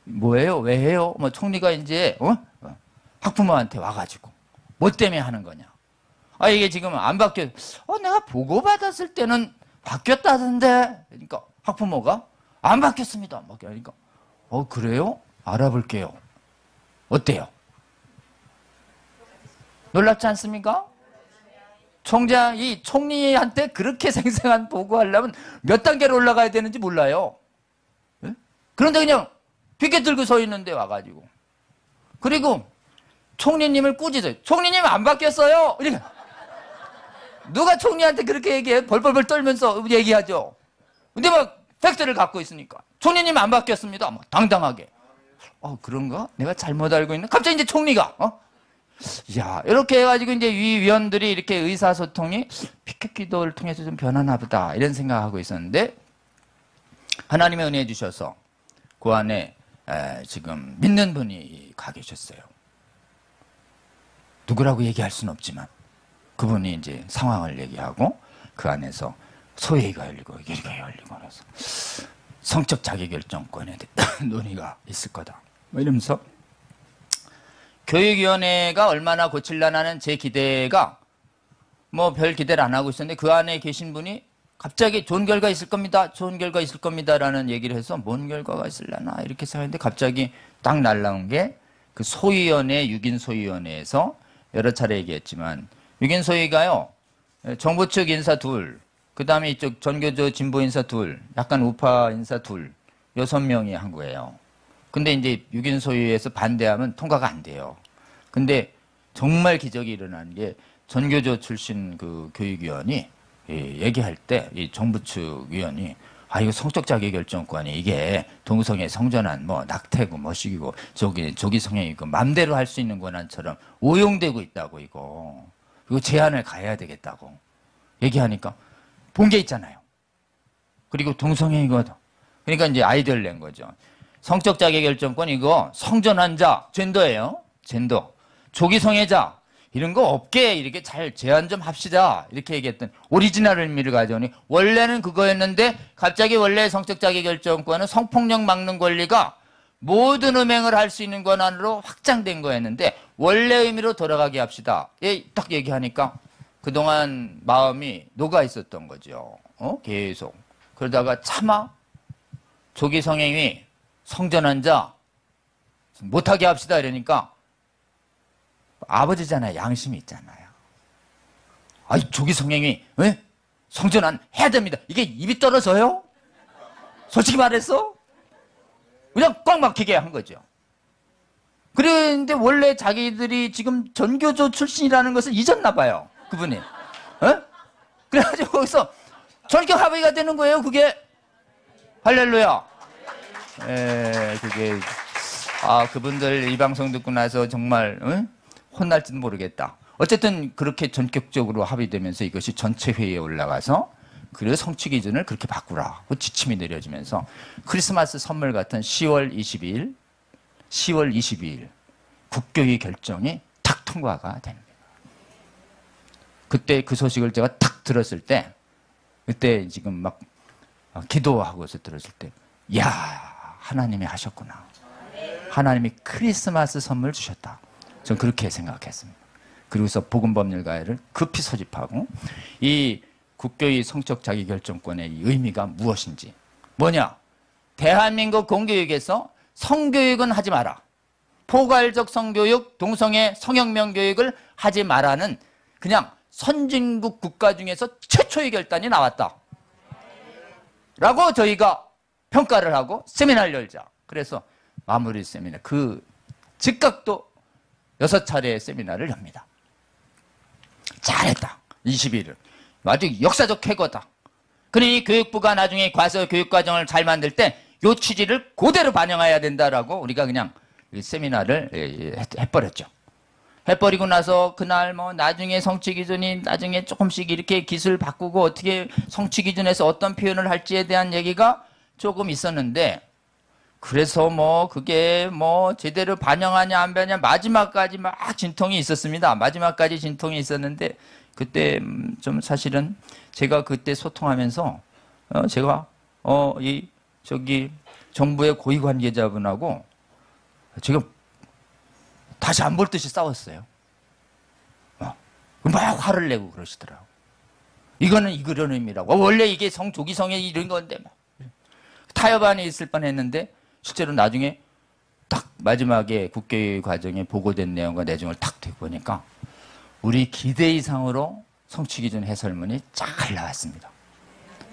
A: 뭐예요? 왜 해요? 총리가 이제 학부모한테 와가지고 뭐 때문에 하는 거냐? 이게 지금 안 바뀌어. 내가 보고받았을 때는 바뀌었다던데. 그러니까 학부모가 안 바뀌었습니다. 막 그러니까 그래요? 알아볼게요. 어때요? 놀랍지 않습니까? 총장이 총리한테 그렇게 생생한 보고하려면 몇 단계로 올라가야 되는지 몰라요. 네? 그런데 그냥 피켓 들고 서 있는데 와가지고 그리고 총리님을 꾸짖어요. 총리님 안 바뀌었어요. 이렇게. 누가 총리한테 그렇게 얘기해? 벌벌벌 떨면서 얘기하죠. 근데 막 팩트를 갖고 있으니까 총리님 안 바뀌었습니다. 당당하게. 그런가? 내가 잘못 알고 있나? 갑자기 이제 총리가 이렇게 해가지고 이제 위원들이 이렇게 의사소통이 피켓 기도를 통해서 좀 변하나 보다 이런 생각하고 있었는데 하나님의 은혜 주셔서 그 안에 지금 믿는 분이 가 계셨어요. 누구라고 얘기할 수는 없지만 그분이 이제 상황을 얘기하고 그 안에서 소회의가 열리고 예리가 열리고 그래서 성적 자기결정권에 논의가 있을 거다. 이러면서 교육위원회가 얼마나 고칠라나는 제 기대가 별 기대를 안 하고 있었는데 그 안에 계신 분이 갑자기 좋은 결과 있을 겁니다. 좋은 결과 있을 겁니다. 라는 얘기를 해서 뭔 결과가 있을려나 이렇게 생각했는데 갑자기 딱 날라온 게 그 소위원회, 6인 소위원회에서 여러 차례 얘기했지만 6인 소위가요. 정부 측 인사 둘, 그 다음에 이쪽 전교조 진보 인사 둘, 약간 우파 인사 둘, 6명이 한 거예요. 근데 이제 6인 소위에서 반대하면 통과가 안 돼요. 근데 정말 기적이 일어난 게 전교조 출신 그 교육위원이 얘기할 때 이 정부 측 위원이 이거 성적 자기결정권이 이게 동성애 성전환 낙태고 뭐시기고 조기 성행이고 맘대로 할 수 있는 권한처럼 오용되고 있다고 이거 제한을 가해야 되겠다고 얘기하니까 본 게 있잖아요. 그리고 동성애이거든. 그러니까 이제 아이디어를 낸 거죠. 성적 자기결정권 이거 성전환자 젠더예요. 젠더. 조기 성애자 이런 거 없게 이렇게 잘 제한 좀 합시다. 이렇게 얘기했던 오리지널 의미를 가져오니 원래는 그거였는데 갑자기 원래 성적 자기결정권은 성폭력 막는 권리가 모든 음행을 할 수 있는 권한으로 확장된 거였는데 원래 의미로 돌아가게 합시다. 딱 얘기하니까 그동안 마음이 녹아 있었던 거죠. 계속. 그러다가 차마 조기 성행위 성전환자 못하게 합시다 이러니까 아버지잖아요. 양심이 있잖아요. 조기 성행위 성전환 해야 됩니다. 이게 입이 떨어져요? 솔직히 말해서 그냥 꽉 막히게 한 거죠. 그런데 원래 자기들이 지금 전교조 출신이라는 것을 잊었나 봐요. 그분이. 어? 그래가지고 거기서 전격 합의가 되는 거예요. 그게. 할렐루야. 그게 그분들 이 방송 듣고 나서 정말 혼날지도 모르겠다. 어쨌든 그렇게 전격적으로 합의되면서 이것이 전체 회의에 올라가서 그래서 성취 기준을 그렇게 바꾸라고 지침이 내려지면서 크리스마스 선물 같은 10월 22일 국교의 결정이 탁 통과가 되는 거예요. 그때 그 소식을 제가 탁 들었을 때 그때 지금 막 기도하고서 들었을 때 야, 하나님이 하셨구나. 하나님이 크리스마스 선물 주셨다. 전 그렇게 생각했습니다. 그리고서 복음법률가회를 급히 소집하고 이 국교의 성적 자기결정권의 의미가 무엇인지. 뭐냐? 대한민국 공교육에서 성교육은 하지 마라. 포괄적 성교육, 동성애 성혁명 교육을 하지 마라는 그냥 선진국 국가 중에서 최초의 결단이 나왔다. 라고 저희가 평가를 하고 세미나를 열자. 그래서 마무리 세미나, 그 즉각도 6차례의 세미나를 엽니다. 잘했다. 21일. 아주 역사적 쾌거다. 그러니 교육부가 나중에 과서 교육과정을 잘 만들 때 요 취지를 그대로 반영해야 된다라고 우리가 그냥 세미나를 해버렸죠. 해버리고 나서 그날 뭐 나중에 성취 기준이 나중에 조금씩 이렇게 기술 바꾸고 어떻게 성취 기준에서 어떤 표현을 할지에 대한 얘기가 조금 있었는데 그래서 뭐 그게 뭐 제대로 반영하냐 안 반영하냐 마지막까지 막 진통이 있었습니다. 마지막까지 진통이 있었는데 그때 좀 사실은 제가 그때 소통하면서 제가 저기 정부의 고위 관계자분하고 지금 다시 안 볼 듯이 싸웠어요. 막 화를 내고 그러시더라고. 이거는 이런 의미라고. 원래 이게 조기성애 이런 건데 막. 타협안이 있을 뻔했는데 실제로 나중에 딱 마지막에 국회 과정에 보고된 내용과 내용을 딱 되고 보니까 우리 기대 이상으로 성취기준 해설문이 잘 나왔습니다.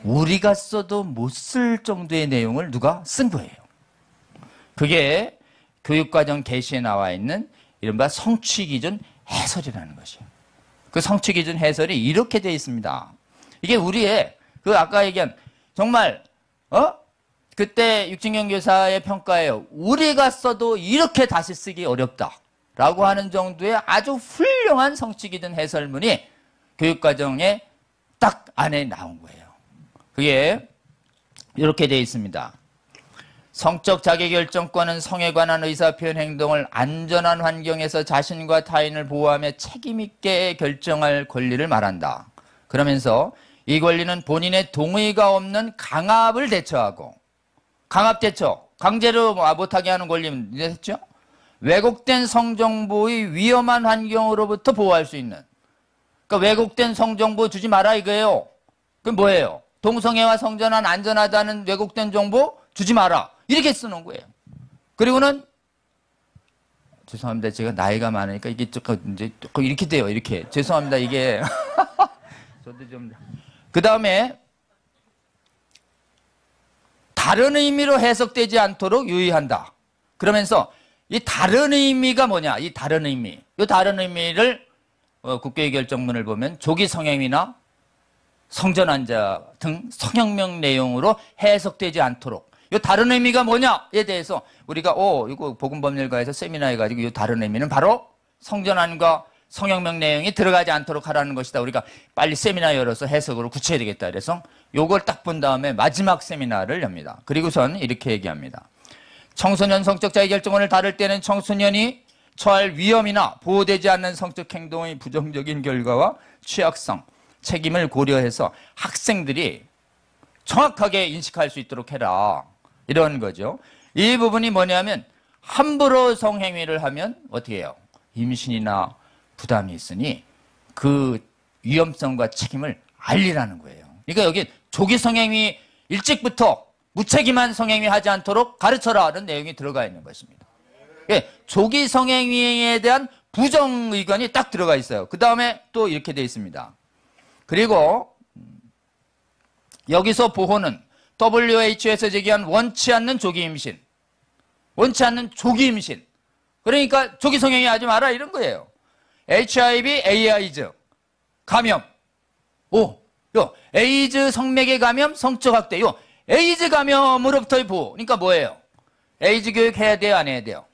A: 우리가 써도 못 쓸 정도의 내용을 누가 쓴 거예요. 그게 교육과정 개시에 나와 있는 이른바 성취기준 해설이라는 것이에요. 그 성취기준 해설이 이렇게 되어 있습니다. 이게 우리의 그 아까 얘기한 정말 그때 육진경 교사의 평가예요. 우리가 써도 이렇게 다시 쓰기 어렵다라고 하는 정도의 아주 훌륭한 성취기준 해설문이 교육과정에 딱 안에 나온 거예요. 그게 이렇게 되어 있습니다. 성적 자기결정권은 성에 관한 의사표현 행동을 안전한 환경에서 자신과 타인을 보호하며 책임있게 결정할 권리를 말한다. 그러면서 이 권리는 본인의 동의가 없는 강압을 대처하고 강압 대처, 강제로 못하게 하는 권리는 됐죠? 왜곡된 성정보의 위험한 환경으로부터 보호할 수 있는. 그러니까 왜곡된 성정보 주지 마라 이거예요. 그럼 뭐예요? 동성애와 성전환 안전하다는 왜곡된 정보 주지 마라. 이렇게 쓰는 거예요. 그리고는 죄송합니다. 제가 나이가 많으니까 이게 조금 이렇게 돼요. 이렇게. 죄송합니다. 이게 저도 좀. 그 다음에 다른 의미로 해석되지 않도록 유의한다. 그러면서 이 다른 의미가 뭐냐? 이 다른 의미. 이 다른 의미를 국교의 결정문을 보면 조기 성행위나 성전환자 등 성혁명 내용으로 해석되지 않도록. 이 다른 의미가 뭐냐에 대해서 우리가 이거 복음법률가에서 세미나 해가지고 이 다른 의미는 바로 성전환과 성혁명 내용이 들어가지 않도록 하라는 것이다. 우리가 빨리 세미나 열어서 해석으로 굳혀야 되겠다. 그래서 요걸 딱 본 다음에 마지막 세미나를 엽니다. 그리고선 이렇게 얘기합니다. 청소년 성적 자기결정권을 다룰 때는 청소년이 처할 위험이나 보호되지 않는 성적 행동의 부정적인 결과와 취약성, 책임을 고려해서 학생들이 정확하게 인식할 수 있도록 해라. 이런 거죠. 이 부분이 뭐냐면 함부로 성행위를 하면 어떻게 해요? 임신이나 부담이 있으니 그 위험성과 책임을 알리라는 거예요. 그러니까 여기 조기 성행위 일찍부터 무책임한 성행위 하지 않도록 가르쳐라는 내용이 들어가 있는 것입니다. 예, 조기 성행위에 대한 부정 의견이 딱 들어가 있어요. 그 다음에 또 이렇게 되어 있습니다. 그리고 여기서 보호는 WHO에서 제기한 원치 않는 조기 임신, 원치 않는 조기 임신. 그러니까 조기 성형이 하지 마라 이런 거예요. HIV, 에이즈 감염. 에이즈 성매개 감염, 성적 확대. 에이즈 감염으로부터의 보호. 그러니까 뭐예요? 에이즈 교육 해야 돼요, 안 해야 돼요?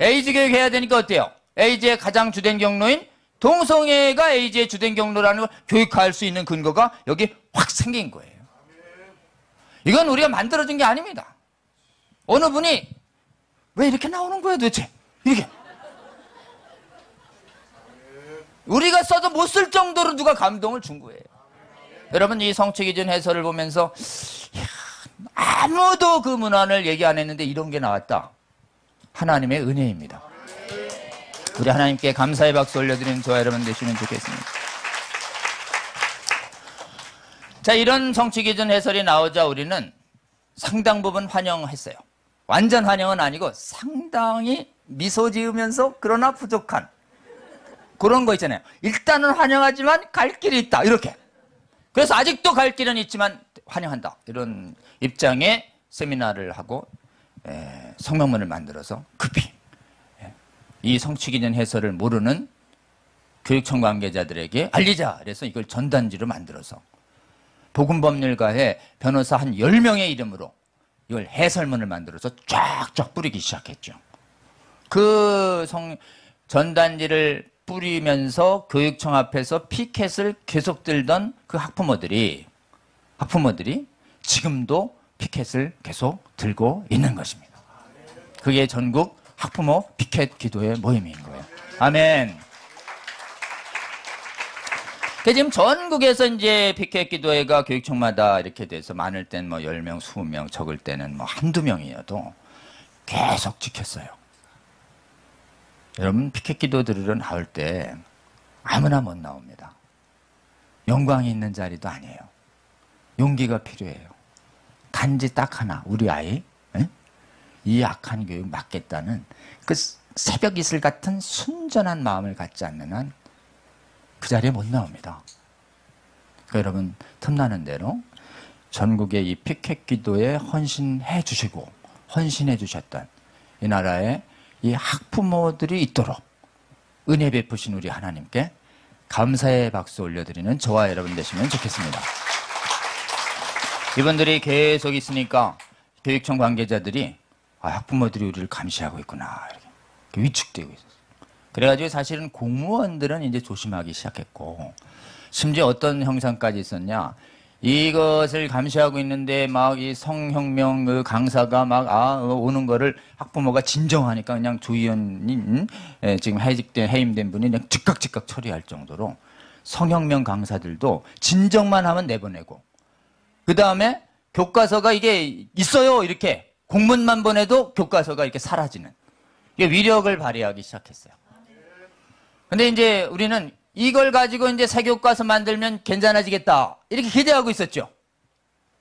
A: 에이즈 교육 해야 되니까 어때요? 에이즈의 가장 주된 경로인 동성애가 에이즈의 주된 경로라는 걸 교육할 수 있는 근거가 여기 확 생긴 거예요. 이건 우리가 만들어준 게 아닙니다. 어느 분이 왜 이렇게 나오는 거야 도대체? 이렇게. 우리가 써도 못 쓸 정도로 누가 감동을 준 거예요. 여러분 이 성취기준 해설을 보면서 아무도 그 문안을 얘기 안 했는데 이런 게 나왔다. 하나님의 은혜입니다. 우리 하나님께 감사의 박수 올려드리는 저와 여러분 되시면 좋겠습니다. 자, 이런 성취기준 해설이 나오자 우리는 상당 부분 환영했어요. 완전 환영은 아니고 상당히 미소 지으면서 그러나 부족한 그런 거 있잖아요. 일단은 환영하지만 갈 길이 있다 이렇게. 그래서 아직도 갈 길은 있지만 환영한다 이런 입장의 세미나를 하고 성명문을 만들어서 급히 이 성취기준 해설을 모르는 교육청 관계자들에게 알리자. 그래서 이걸 전단지로 만들어서 복음법률가의 변호사 한 10명의 이름으로 이걸 해설문을 만들어서 쫙쫙 뿌리기 시작했죠. 그 전단지를 뿌리면서 교육청 앞에서 피켓을 계속 들던 그 학부모들이 지금도 피켓을 계속 들고 있는 것입니다. 그게 전국 학부모 피켓 기도회 모임인 거예요. 아멘. 지금 전국에서 이제 피켓 기도회가 교육청마다 이렇게 돼서 많을 땐 뭐 10명, 20명, 적을 때는 뭐 한두 명이어도 계속 지켰어요. 여러분 피켓 기도 들으러 나올 때 아무나 못 나옵니다. 영광이 있는 자리도 아니에요. 용기가 필요해요. 단지 딱 하나, 우리 아이 이 악한 교육 막겠다는 그 새벽 이슬 같은 순전한 마음을 갖지 않는 한 그 자리에 못 나옵니다. 그러니까 여러분 틈나는 대로 전국의 이 피켓 기도에 헌신해 주시고 헌신해 주셨던 이 나라의 이 학부모들이 있도록 은혜 베푸신 우리 하나님께 감사의 박수 올려드리는 저와 여러분 되시면 좋겠습니다. 이분들이 계속 있으니까 교육청 관계자들이 학부모들이 우리를 감시하고 있구나 이렇게 위축되고 있었어요. 그래가지고 사실은 공무원들은 이제 조심하기 시작했고 심지어 어떤 형상까지 있었냐. 이것을 감시하고 있는데 막 이 성혁명 그 강사가 막 오는 거를 학부모가 진정하니까 그냥 조의원이 지금 해임된 분이 그냥 즉각 처리할 정도로 성혁명 강사들도 진정만 하면 내보내고 그 다음에 교과서가 이게 있어요 이렇게 공문만 보내도 교과서가 이렇게 사라지는 이게 위력을 발휘하기 시작했어요. 근데 이제 우리는 이걸 가지고 이제 새 교과서 만들면 괜찮아지겠다 이렇게 기대하고 있었죠.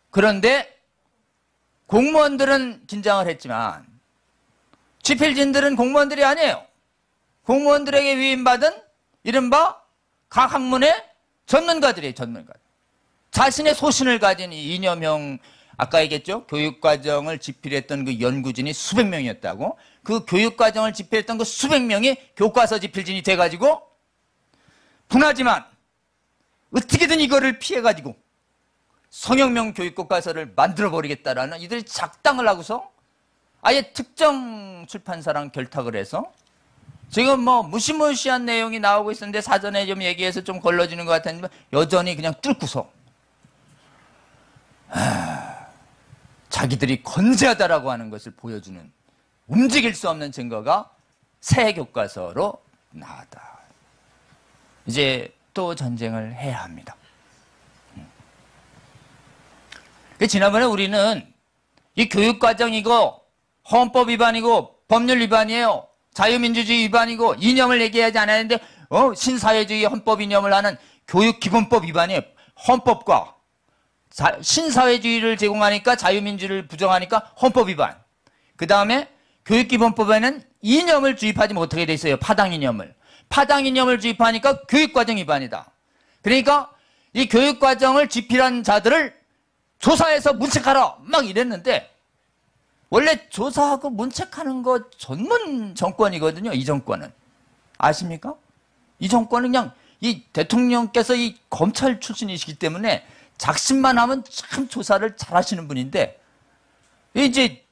A: 그런데 공무원들은 긴장을 했지만 지필진들은 공무원들이 아니에요. 공무원들에게 위임받은 이른바 각 학문의 전문가들이에요. 전문가들. 자신의 소신을 가진 이 이념형 아까 얘기했죠. 교육과정을 집필했던 그 연구진이 수백 명이었다고. 그 교육과정을 집필했던 그 수백 명이 교과서 집필진이 돼가지고 분하지만 어떻게든 이거를 피해가지고 성혁명 교육교과서를 만들어버리겠다라는 이들이 작당을 하고서 아예 특정 출판사랑 결탁을 해서 지금 뭐 무시무시한 내용이 나오고 있었는데 사전에 좀 얘기해서 좀 걸러지는 것 같았는데 여전히 그냥 뚫고서 자기들이 건재하다라고 하는 것을 보여주는 움직일 수 없는 증거가 새 교과서로 나왔다. 이제 또 전쟁을 해야 합니다. 지난번에 우리는 이 교육과정이고 헌법 위반이고 법률 위반이에요. 자유민주주의 위반이고 이념을 얘기하지 않았는데 신사회주의 헌법 이념을 하는 교육기본법 위반이에요. 헌법과 신사회주의를 제공하니까 자유민주를 부정하니까 헌법 위반. 그 다음에 교육기본법에는 이념을 주입하지 못하게 돼 있어요. 파당 이념을. 파당 이념을 주입하니까 교육과정 위반이다. 그러니까 이 교육과정을 집필한 자들을 조사해서 문책하라 막 이랬는데 원래 조사하고 문책하는 거 전문 정권이거든요. 이 정권은. 아십니까? 이 정권은 그냥 이 대통령께서 이 검찰 출신이시기 때문에 작심만 하면 참 조사를 잘 하시는 분인데, 이제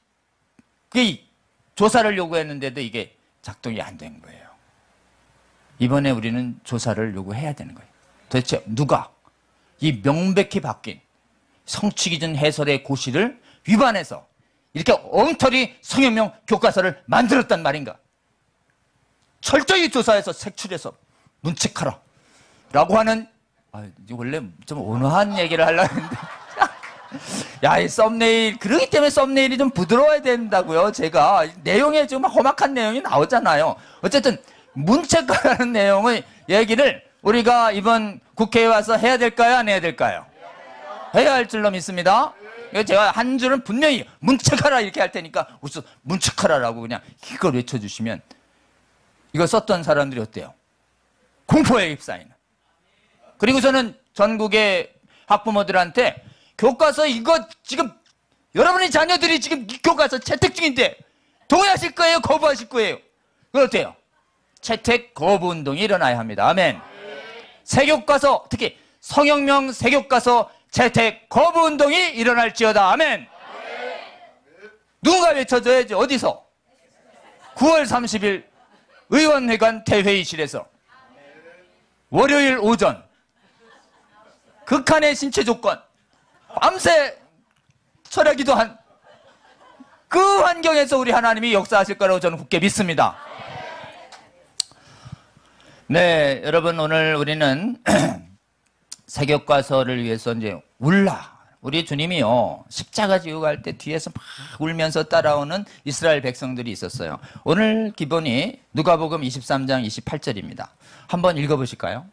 A: 그 조사를 요구했는데도 이게 작동이 안 된 거예요. 이번에 우리는 조사를 요구해야 되는 거예요. 도대체 누가 이 명백히 바뀐 성취기준 해설의 고시를 위반해서 이렇게 엉터리 성현명 교과서를 만들었단 말인가? 철저히 조사해서 색출해서 문책하라 라고 하는, 원래 좀 온화한 얘기를 하려고 했는데 야, 이 썸네일, 그러기 때문에 썸네일이 좀 부드러워야 된다고요. 제가 내용에 좀 험악한 내용이 나오잖아요. 어쨌든 문책하라는 내용의 얘기를 우리가 이번 국회에 와서 해야 될까요? 안 해야 될까요? 해야 할 줄로 믿습니다. 제가 한 줄은 분명히 문책하라 이렇게 할 테니까 우선 문책하라라고 그냥 이걸 외쳐주시면, 이거 썼던 사람들이 어때요? 공포에 휩싸이는. 그리고 저는 전국의 학부모들한테 교과서 이거 지금 여러분의 자녀들이 지금 이 교과서 채택 중인데 동의하실 거예요? 거부하실 거예요? 그거 어때요? 채택 거부 운동이 일어나야 합니다. 아멘. 새 교과서, 특히 성혁명 새 교과서 채택 거부 운동이 일어날지어다. 아멘. 누군가 외쳐줘야지. 어디서? 9월 30일 의원회관 대회의실에서 월요일 오전 극한의 신체 조건, 밤새 철야기도 한 그 환경에서 우리 하나님이 역사하실 거라고 저는 굳게 믿습니다. 네, 여러분, 오늘 우리는 새 교과서를 위해서 이제 우리 주님이요, 십자가 지고 갈 때 뒤에서 막 울면서 따라오는 이스라엘 백성들이 있었어요. 오늘 기본이 누가복음 23장 28절입니다. 한번 읽어보실까요?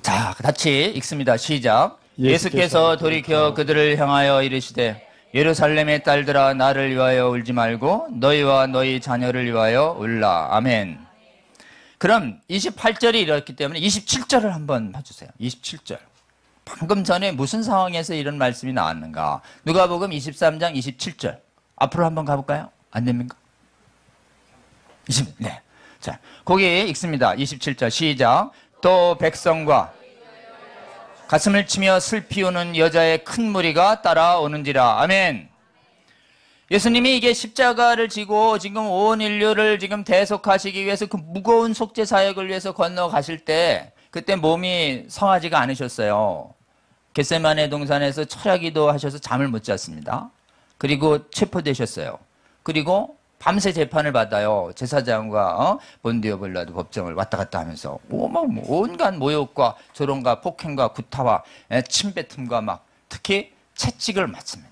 A: 자, 같이 읽습니다. 시작. 예수께서 돌이켜 그들을 향하여 이르시되 예루살렘의 딸들아, 나를 위하여 울지 말고 너희와 너희 자녀를 위하여 울라. 아멘. 그럼 28절이 이렇기 때문에 27절을 한번 봐주세요. 27절. 방금 전에 무슨 상황에서 이런 말씀이 나왔는가? 누가복음 23장 27절. 앞으로 한번 가볼까요? 안 됩니까? 네. 자, 거기 읽습니다. 27절 시작. 또 백성과 가슴을 치며 슬피 우는 여자의 큰 무리가 따라오는지라. 아멘. 예수님이 이게 십자가를 지고 지금 온 인류를 지금 대속하시기 위해서 그 무거운 속죄 사역을 위해서 건너가실 때, 그때 몸이 성하지가 않으셨어요. 겟세마네 동산에서 철야기도 하셔서 잠을 못 잤습니다. 그리고 체포되셨어요. 그리고 밤새 재판을 받아요. 제사장과 본디오 빌라도 법정을 왔다 갔다 하면서 온갖 모욕과 조롱과 폭행과 구타와 침뱉음과 막 특히 채찍을 맞습니다.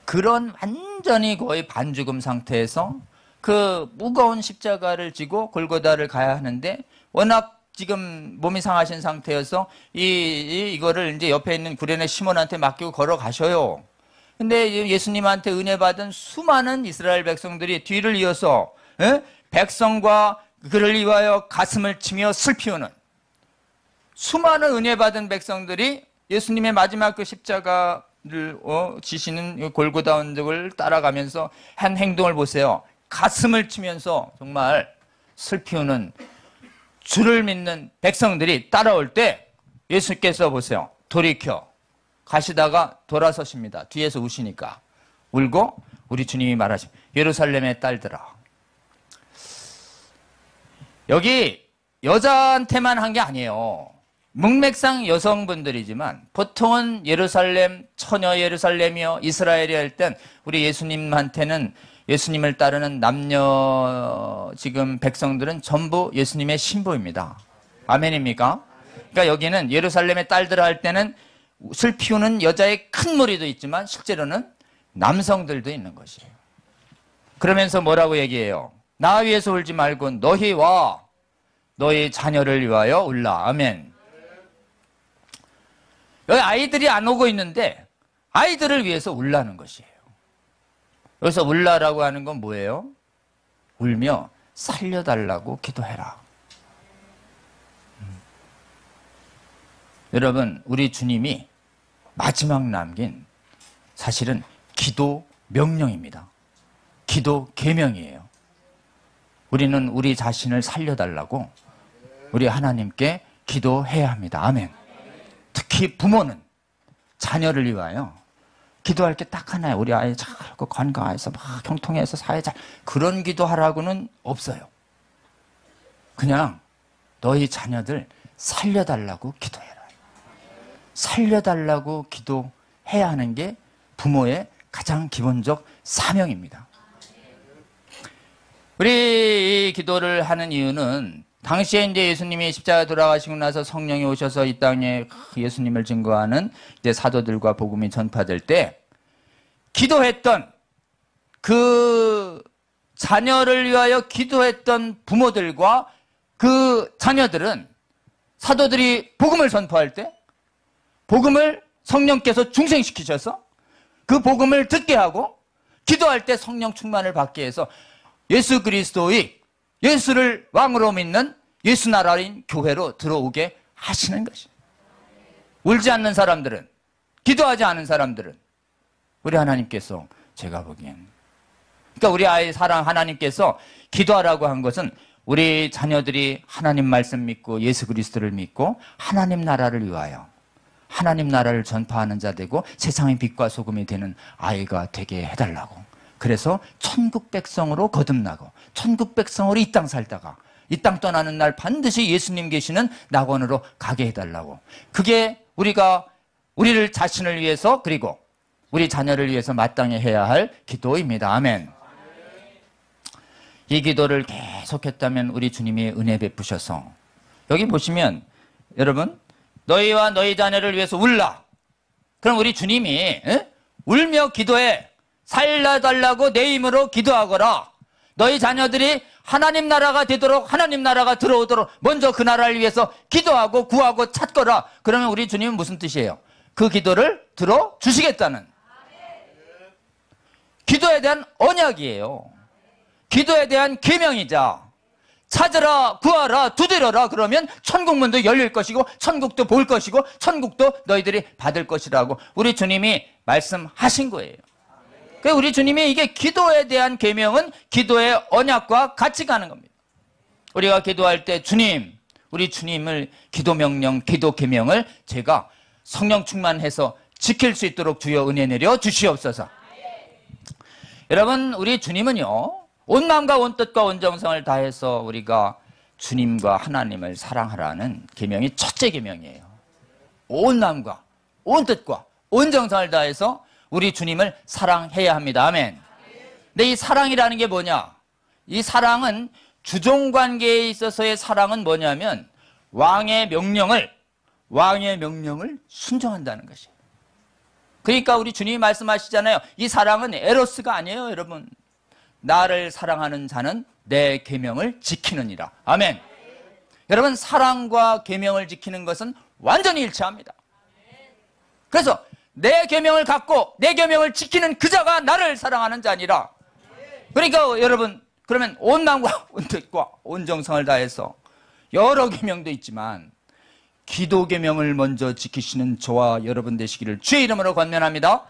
A: 그런 완전히 거의 반죽음 상태에서 그 무거운 십자가를 지고 골고다를 가야 하는데, 워낙 지금 몸이 상하신 상태여서 이거를 이제 옆에 있는 구레네 시몬한테 맡기고 걸어가셔요. 근데 예수님한테 은혜 받은 수많은 이스라엘 백성들이 뒤를 이어서 백성과 그를 위하여 가슴을 치며 슬피 우는 수많은 은혜 받은 백성들이 예수님의 마지막 그 십자가를 지시는 골고다 언덕을 따라가면서 한 행동을 보세요. 가슴을 치면서 정말 슬피 우는 주를 믿는 백성들이 따라올 때 예수께서 보세요. 돌이켜 가시다가 돌아서십니다. 뒤에서 우시니까 울고 우리 주님이 말하십니다. 예루살렘의 딸들아. 여기 여자한테만 한 게 아니에요. 문맥상 여성분들이지만 보통은 예루살렘, 처녀 예루살렘이요 이스라엘이 할 땐 우리 예수님한테는, 예수님을 따르는 남녀 지금 백성들은 전부 예수님의 신부입니다. 아멘입니까? 그러니까 여기는 예루살렘의 딸들아 할 때는 슬피 우는 여자의 큰 무리도 있지만 실제로는 남성들도 있는 것이에요. 그러면서 뭐라고 얘기해요? 나 위해서 울지 말고 너희와 너희 자녀를 위하여 울라. 아멘. 여기 아이들이 안 오고 있는데 아이들을 위해서 울라는 것이에요. 여기서 울라라고 하는 건 뭐예요? 울며 살려달라고 기도해라. 여러분, 우리 주님이 마지막 남긴 사실은 기도 명령입니다. 기도 계명이에요. 우리는 우리 자신을 살려달라고 우리 하나님께 기도해야 합니다. 아멘. 특히 부모는 자녀를 위하여 기도할 게 딱 하나예요. 우리 아이 잘 건강해서 막 형통해서 사회 잘, 그런 기도하라고는 없어요. 그냥 너희 자녀들 살려달라고 기도해라. 살려달라고 기도해야 하는 게 부모의 가장 기본적 사명입니다. 우리 이 기도를 하는 이유는 당시에 이제 예수님이 십자가 돌아가시고 나서 성령이 오셔서 이 땅에 예수님을 증거하는 이제 사도들과 복음이 전파될 때 기도했던 그 자녀를 위하여 기도했던 부모들과 그 자녀들은 사도들이 복음을 전파할 때 복음을 성령께서 중생시키셔서 그 복음을 듣게 하고 기도할 때 성령 충만을 받게 해서 예수 그리스도의 예수를 왕으로 믿는 예수 나라인 교회로 들어오게 하시는 것이에요. 울지 않는 사람들은, 기도하지 않은 사람들은 우리 하나님께서 제가 보기엔, 그러니까 우리 아이 사랑 하나님께서 기도하라고 한 것은 우리 자녀들이 하나님 말씀 믿고 예수 그리스도를 믿고 하나님 나라를 위하여 하나님 나라를 전파하는 자 되고 세상의 빛과 소금이 되는 아이가 되게 해달라고. 그래서 천국 백성으로 거듭나고 천국 백성으로 이 땅 살다가 이 땅 떠나는 날 반드시 예수님 계시는 낙원으로 가게 해달라고. 그게 우리를 자신을 위해서 그리고 우리 자녀를 위해서 마땅히 해야 할 기도입니다. 아멘. 이 기도를 계속했다면 우리 주님이 은혜 베푸셔서 여기 보시면 여러분 너희와 너희 자녀를 위해서 울라. 그럼 우리 주님이 울며 기도해. 살려달라고 내 힘으로 기도하거라. 너희 자녀들이 하나님 나라가 되도록 하나님 나라가 들어오도록 먼저 그 나라를 위해서 기도하고 구하고 찾거라. 그러면 우리 주님은 무슨 뜻이에요? 그 기도를 들어주시겠다는 기도에 대한 언약이에요. 기도에 대한 계명이자 찾으라 구하라 두드려라 그러면 천국문도 열릴 것이고 천국도 볼 것이고 천국도 너희들이 받을 것이라고 우리 주님이 말씀하신 거예요. 그래서 우리 주님이 이게 기도에 대한 계명은 기도의 언약과 같이 가는 겁니다. 우리가 기도할 때 주님, 우리 주님을 기도 명령, 기도 계명을 제가 성령 충만해서 지킬 수 있도록 주여 은혜 내려 주시옵소서. 여러분 우리 주님은요 온 마음과 온 뜻과 온 정성을 다해서 우리가 주님과 하나님을 사랑하라는 계명이 첫째 계명이에요. 온 마음과 온 뜻과 온 정성을 다해서 우리 주님을 사랑해야 합니다. 아멘. 근데 이 사랑이라는 게 뭐냐? 이 사랑은 주종관계에 있어서의 사랑은 뭐냐면 왕의 명령을 순종한다는 것이에요. 그러니까 우리 주님이 말씀하시잖아요. 이 사랑은 에로스가 아니에요, 여러분. 나를 사랑하는 자는 내 계명을 지키느니라. 아멘. 여러분 사랑과 계명을 지키는 것은 완전히 일치합니다. 그래서 내 계명을 갖고 내 계명을 지키는 그 자가 나를 사랑하는 자니라. 그러니까 여러분 그러면 온 마음과 온 뜻과 온 정성을 다해서 여러 계명도 있지만 기도 계명을 먼저 지키시는 저와 여러분 되시기를 주의 이름으로 권면합니다.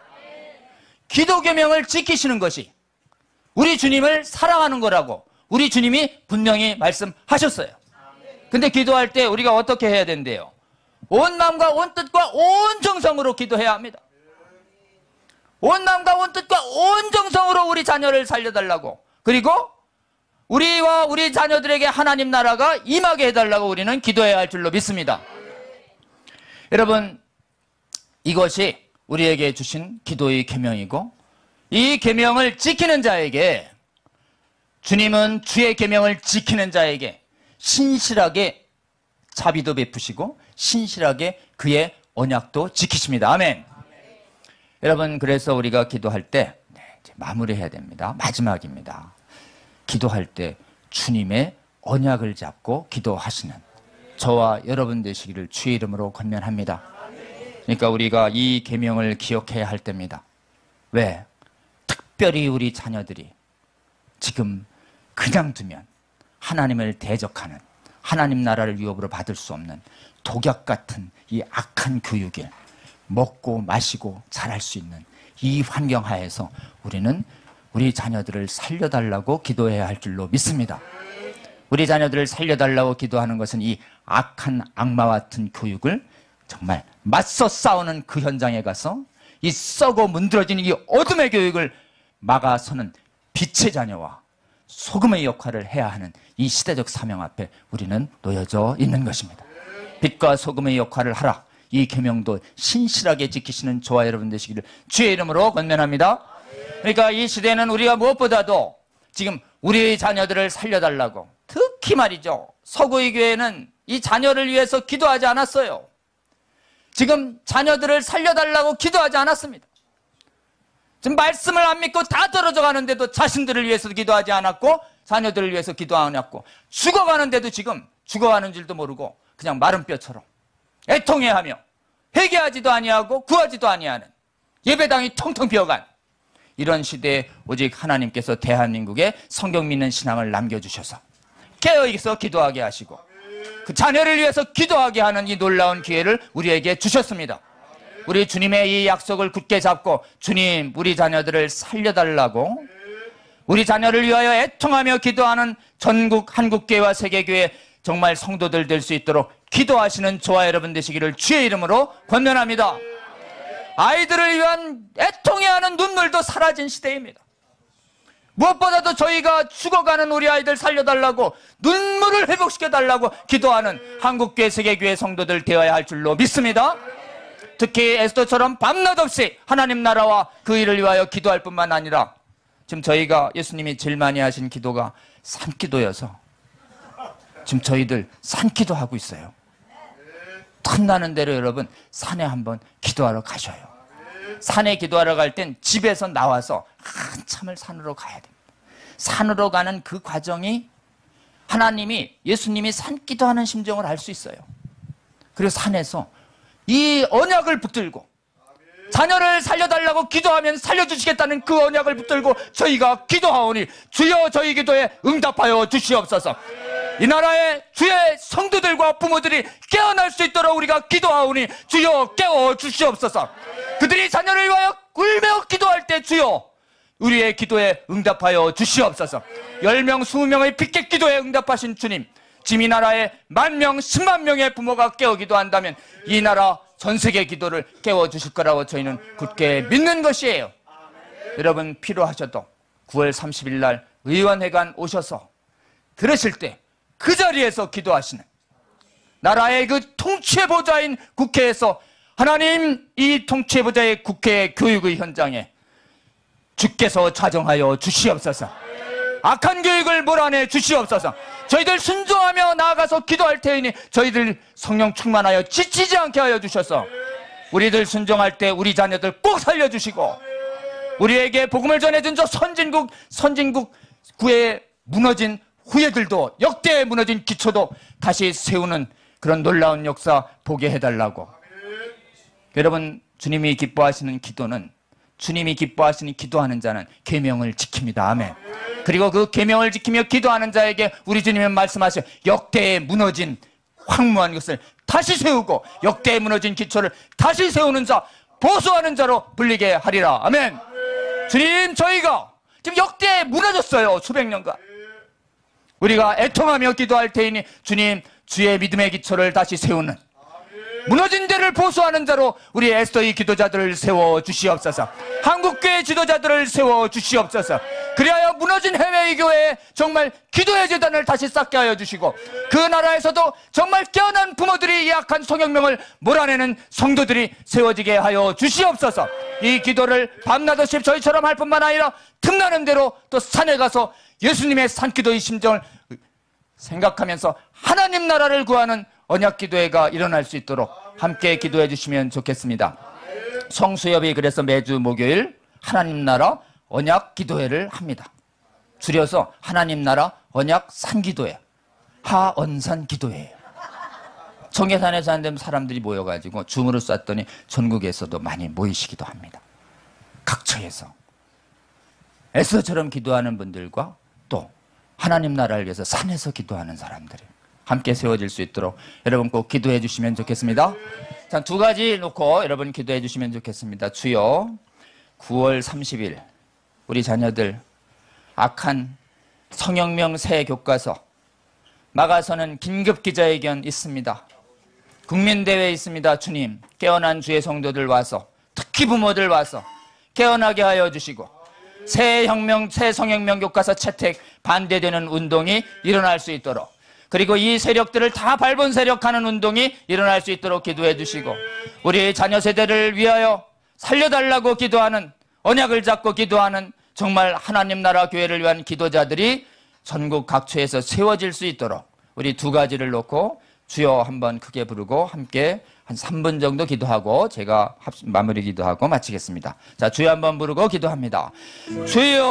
A: 기도 계명을 지키시는 것이 우리 주님을 사랑하는 거라고 우리 주님이 분명히 말씀하셨어요. 근데 기도할 때 우리가 어떻게 해야 된대요? 온 마음과 온 뜻과 온 정성으로 기도해야 합니다. 온 마음과 온 뜻과 온 정성으로 우리 자녀를 살려달라고 그리고 우리와 우리 자녀들에게 하나님 나라가 임하게 해달라고 우리는 기도해야 할 줄로 믿습니다. 여러분 이것이 우리에게 주신 기도의 계명이고 이 계명을 지키는 자에게 주님은 주의 계명을 지키는 자에게 신실하게 자비도 베푸시고 신실하게 그의 언약도 지키십니다. 아멘. 여러분 그래서 우리가 기도할 때 이제 마무리해야 됩니다. 마지막입니다. 기도할 때 주님의 언약을 잡고 기도하시는 저와 여러분 되시기를 주의 이름으로 권면합니다. 그러니까 우리가 이 계명을 기억해야 할 때입니다. 왜? 특별히 우리 자녀들이 지금 그냥 두면 하나님을 대적하는 하나님 나라를 유업으로 받을 수 없는 독약 같은 이 악한 교육에 먹고 마시고 자랄 수 있는 이 환경 하에서 우리는 우리 자녀들을 살려달라고 기도해야 할 줄로 믿습니다. 우리 자녀들을 살려달라고 기도하는 것은 이 악한 악마와 같은 교육을 정말 맞서 싸우는 그 현장에 가서 이 썩어 문드러진 이 어둠의 교육을 막아서는 빛의 자녀와 소금의 역할을 해야 하는 이 시대적 사명 앞에 우리는 놓여져 있는 것입니다. 빛과 소금의 역할을 하라. 이 계명도 신실하게 지키시는 저와 여러분 되시기를 주의 이름으로 권면합니다. 그러니까 이 시대는 우리가 무엇보다도 지금 우리의 자녀들을 살려달라고, 특히 말이죠, 서구의 교회는 이 자녀를 위해서 기도하지 않았어요. 지금 자녀들을 살려달라고 기도하지 않았습니다. 지금 말씀을 안 믿고 다 떨어져 가는데도 자신들을 위해서도 기도하지 않았고 자녀들을 위해서 기도 안 했고, 죽어가는데도 지금 죽어가는 줄도 모르고 그냥 마른 뼈처럼 애통해하며 회개하지도 아니하고 구하지도 아니하는 예배당이 텅텅 비어간 이런 시대에 오직 하나님께서 대한민국에 성경 믿는 신앙을 남겨주셔서 깨어있어 기도하게 하시고 그 자녀를 위해서 기도하게 하는 이 놀라운 기회를 우리에게 주셨습니다. 우리 주님의 이 약속을 굳게 잡고, 주님 우리 자녀들을 살려달라고, 우리 자녀를 위하여 애통하며 기도하는 전국 한국교회와 세계교회 정말 성도들 될 수 있도록 기도하시는 저와 여러분 되시기를 주의 이름으로 권면합니다. 아이들을 위한 애통해하는 눈물도 사라진 시대입니다. 무엇보다도 저희가 죽어가는 우리 아이들 살려달라고, 눈물을 회복시켜달라고 기도하는 한국교회 세계교회 성도들 되어야 할 줄로 믿습니다. 특히 에스더처럼 밤낮 없이 하나님 나라와 그 일을 위하여 기도할 뿐만 아니라, 지금 저희가 예수님이 제일 많이 하신 기도가 산기도여서 지금 저희들 산기도 하고 있어요. 틈나는 대로 여러분 산에 한번 기도하러 가셔요. 산에 기도하러 갈 땐 집에서 나와서 한참을 산으로 가야 됩니다. 산으로 가는 그 과정이 하나님이, 예수님이 산기도하는 심정을 알 수 있어요. 그리고 산에서 이 언약을 붙들고 자녀를 살려달라고 기도하면 살려주시겠다는 그 언약을 붙들고 저희가 기도하오니 주여 저희 기도에 응답하여 주시옵소서. 이 나라의 주의 성도들과 부모들이 깨어날 수 있도록 우리가 기도하오니 주여 깨워 주시옵소서. 그들이 자녀를 위하여 울며 기도할 때 주여 우리의 기도에 응답하여 주시옵소서. 10명 20명의 빚게 기도에 응답하신 주님, 지금 이 나라에 10,000명 10만 명의 부모가 깨어 기도한다면 이 나라 전 세계 기도를 깨워주실 거라고 저희는 굳게 믿는 것이에요. 여러분 필요하셔도 9월 30일 날 의원회관 오셔서 들으실 때 그 자리에서 기도하시는, 나라의 그 통치의 보좌인 국회에서 하나님 이 통치의 보좌의 국회 교육의 현장에 주께서 좌정하여 주시옵소서. 악한 교육을 몰아내 주시옵소서. 저희들 순종하며 나아가서 기도할 테이니 저희들 성령 충만하여 지치지 않게 하여 주셔서 우리들 순종할 때 우리 자녀들 꼭 살려주시고, 우리에게 복음을 전해준 저 선진국 구에 무너진 후예들도, 역대에 무너진 기초도 다시 세우는 그런 놀라운 역사 보게 해달라고. 여러분 주님이 기뻐하시는 기도는, 주님이 기뻐하시는 기도하는 자는 계명을 지킵니다. 아멘. 그리고 그 계명을 지키며 기도하는 자에게 우리 주님은 말씀하셔요. 역대에 무너진 황무한 것을 다시 세우고 역대에 무너진 기초를 다시 세우는 자, 보수하는 자로 불리게 하리라. 아멘. 주님 저희가 지금 역대에 무너졌어요. 수백 년간. 우리가 애통하며 기도할 테이니 주님 주의 믿음의 기초를 다시 세우는, 무너진 데를 보수하는 자로 우리 에스더의 기도자들을 세워주시옵소서. 한국교회 지도자들을 세워주시옵소서. 그리하여 무너진 해외의 교회에 정말 기도의 재단을 다시 쌓게 하여 주시고, 그 나라에서도 정말 깨어난 부모들이 이 악한 성혁명을 몰아내는 성도들이 세워지게 하여 주시옵소서. 이 기도를 밤낮 없이 저희처럼 할 뿐만 아니라 틈나는 대로 또 산에 가서 예수님의 산기도의 심정을 생각하면서 하나님 나라를 구하는 언약기도회가 일어날 수 있도록 함께 기도해 주시면 좋겠습니다. 성수협이 그래서 매주 목요일 하나님 나라 언약기도회를 합니다. 줄여서 하나님 나라 언약 산기도회, 하언산기도회예요. 청계산에서 한 사람들이 모여가지고 줌으로 쐈더니 전국에서도 많이 모이시기도 합니다. 각처에서 에스더처럼 기도하는 분들과 또 하나님 나라를 위해서 산에서 기도하는 사람들이 함께 세워질 수 있도록 여러분 꼭 기도해 주시면 좋겠습니다. 자, 두 가지 놓고 여러분 기도해 주시면 좋겠습니다. 주여,
B: 9월 30일 우리 자녀들 악한 성혁명 새 교과서 막아서는 긴급 기자회견 있습니다. 국민대회 있습니다. 주님, 깨어난 주의 성도들 와서, 특히 부모들 와서 깨어나게 하여 주시고 새 성혁명 교과서 채택 반대되는 운동이 일어날 수 있도록, 그리고 이 세력들을 다 발본 세력하는 운동이 일어날 수 있도록 기도해 주시고, 우리 자녀 세대를 위하여 살려달라고 기도하는, 언약을 잡고 기도하는 정말 하나님 나라 교회를 위한 기도자들이 전국 각처에서 세워질 수 있도록 우리 두 가지를 놓고 주여 한번 크게 부르고 함께 한 3분 정도 기도하고 제가 마무리 기도하고 마치겠습니다. 자, 주여 한번 부르고 기도합니다. 주여.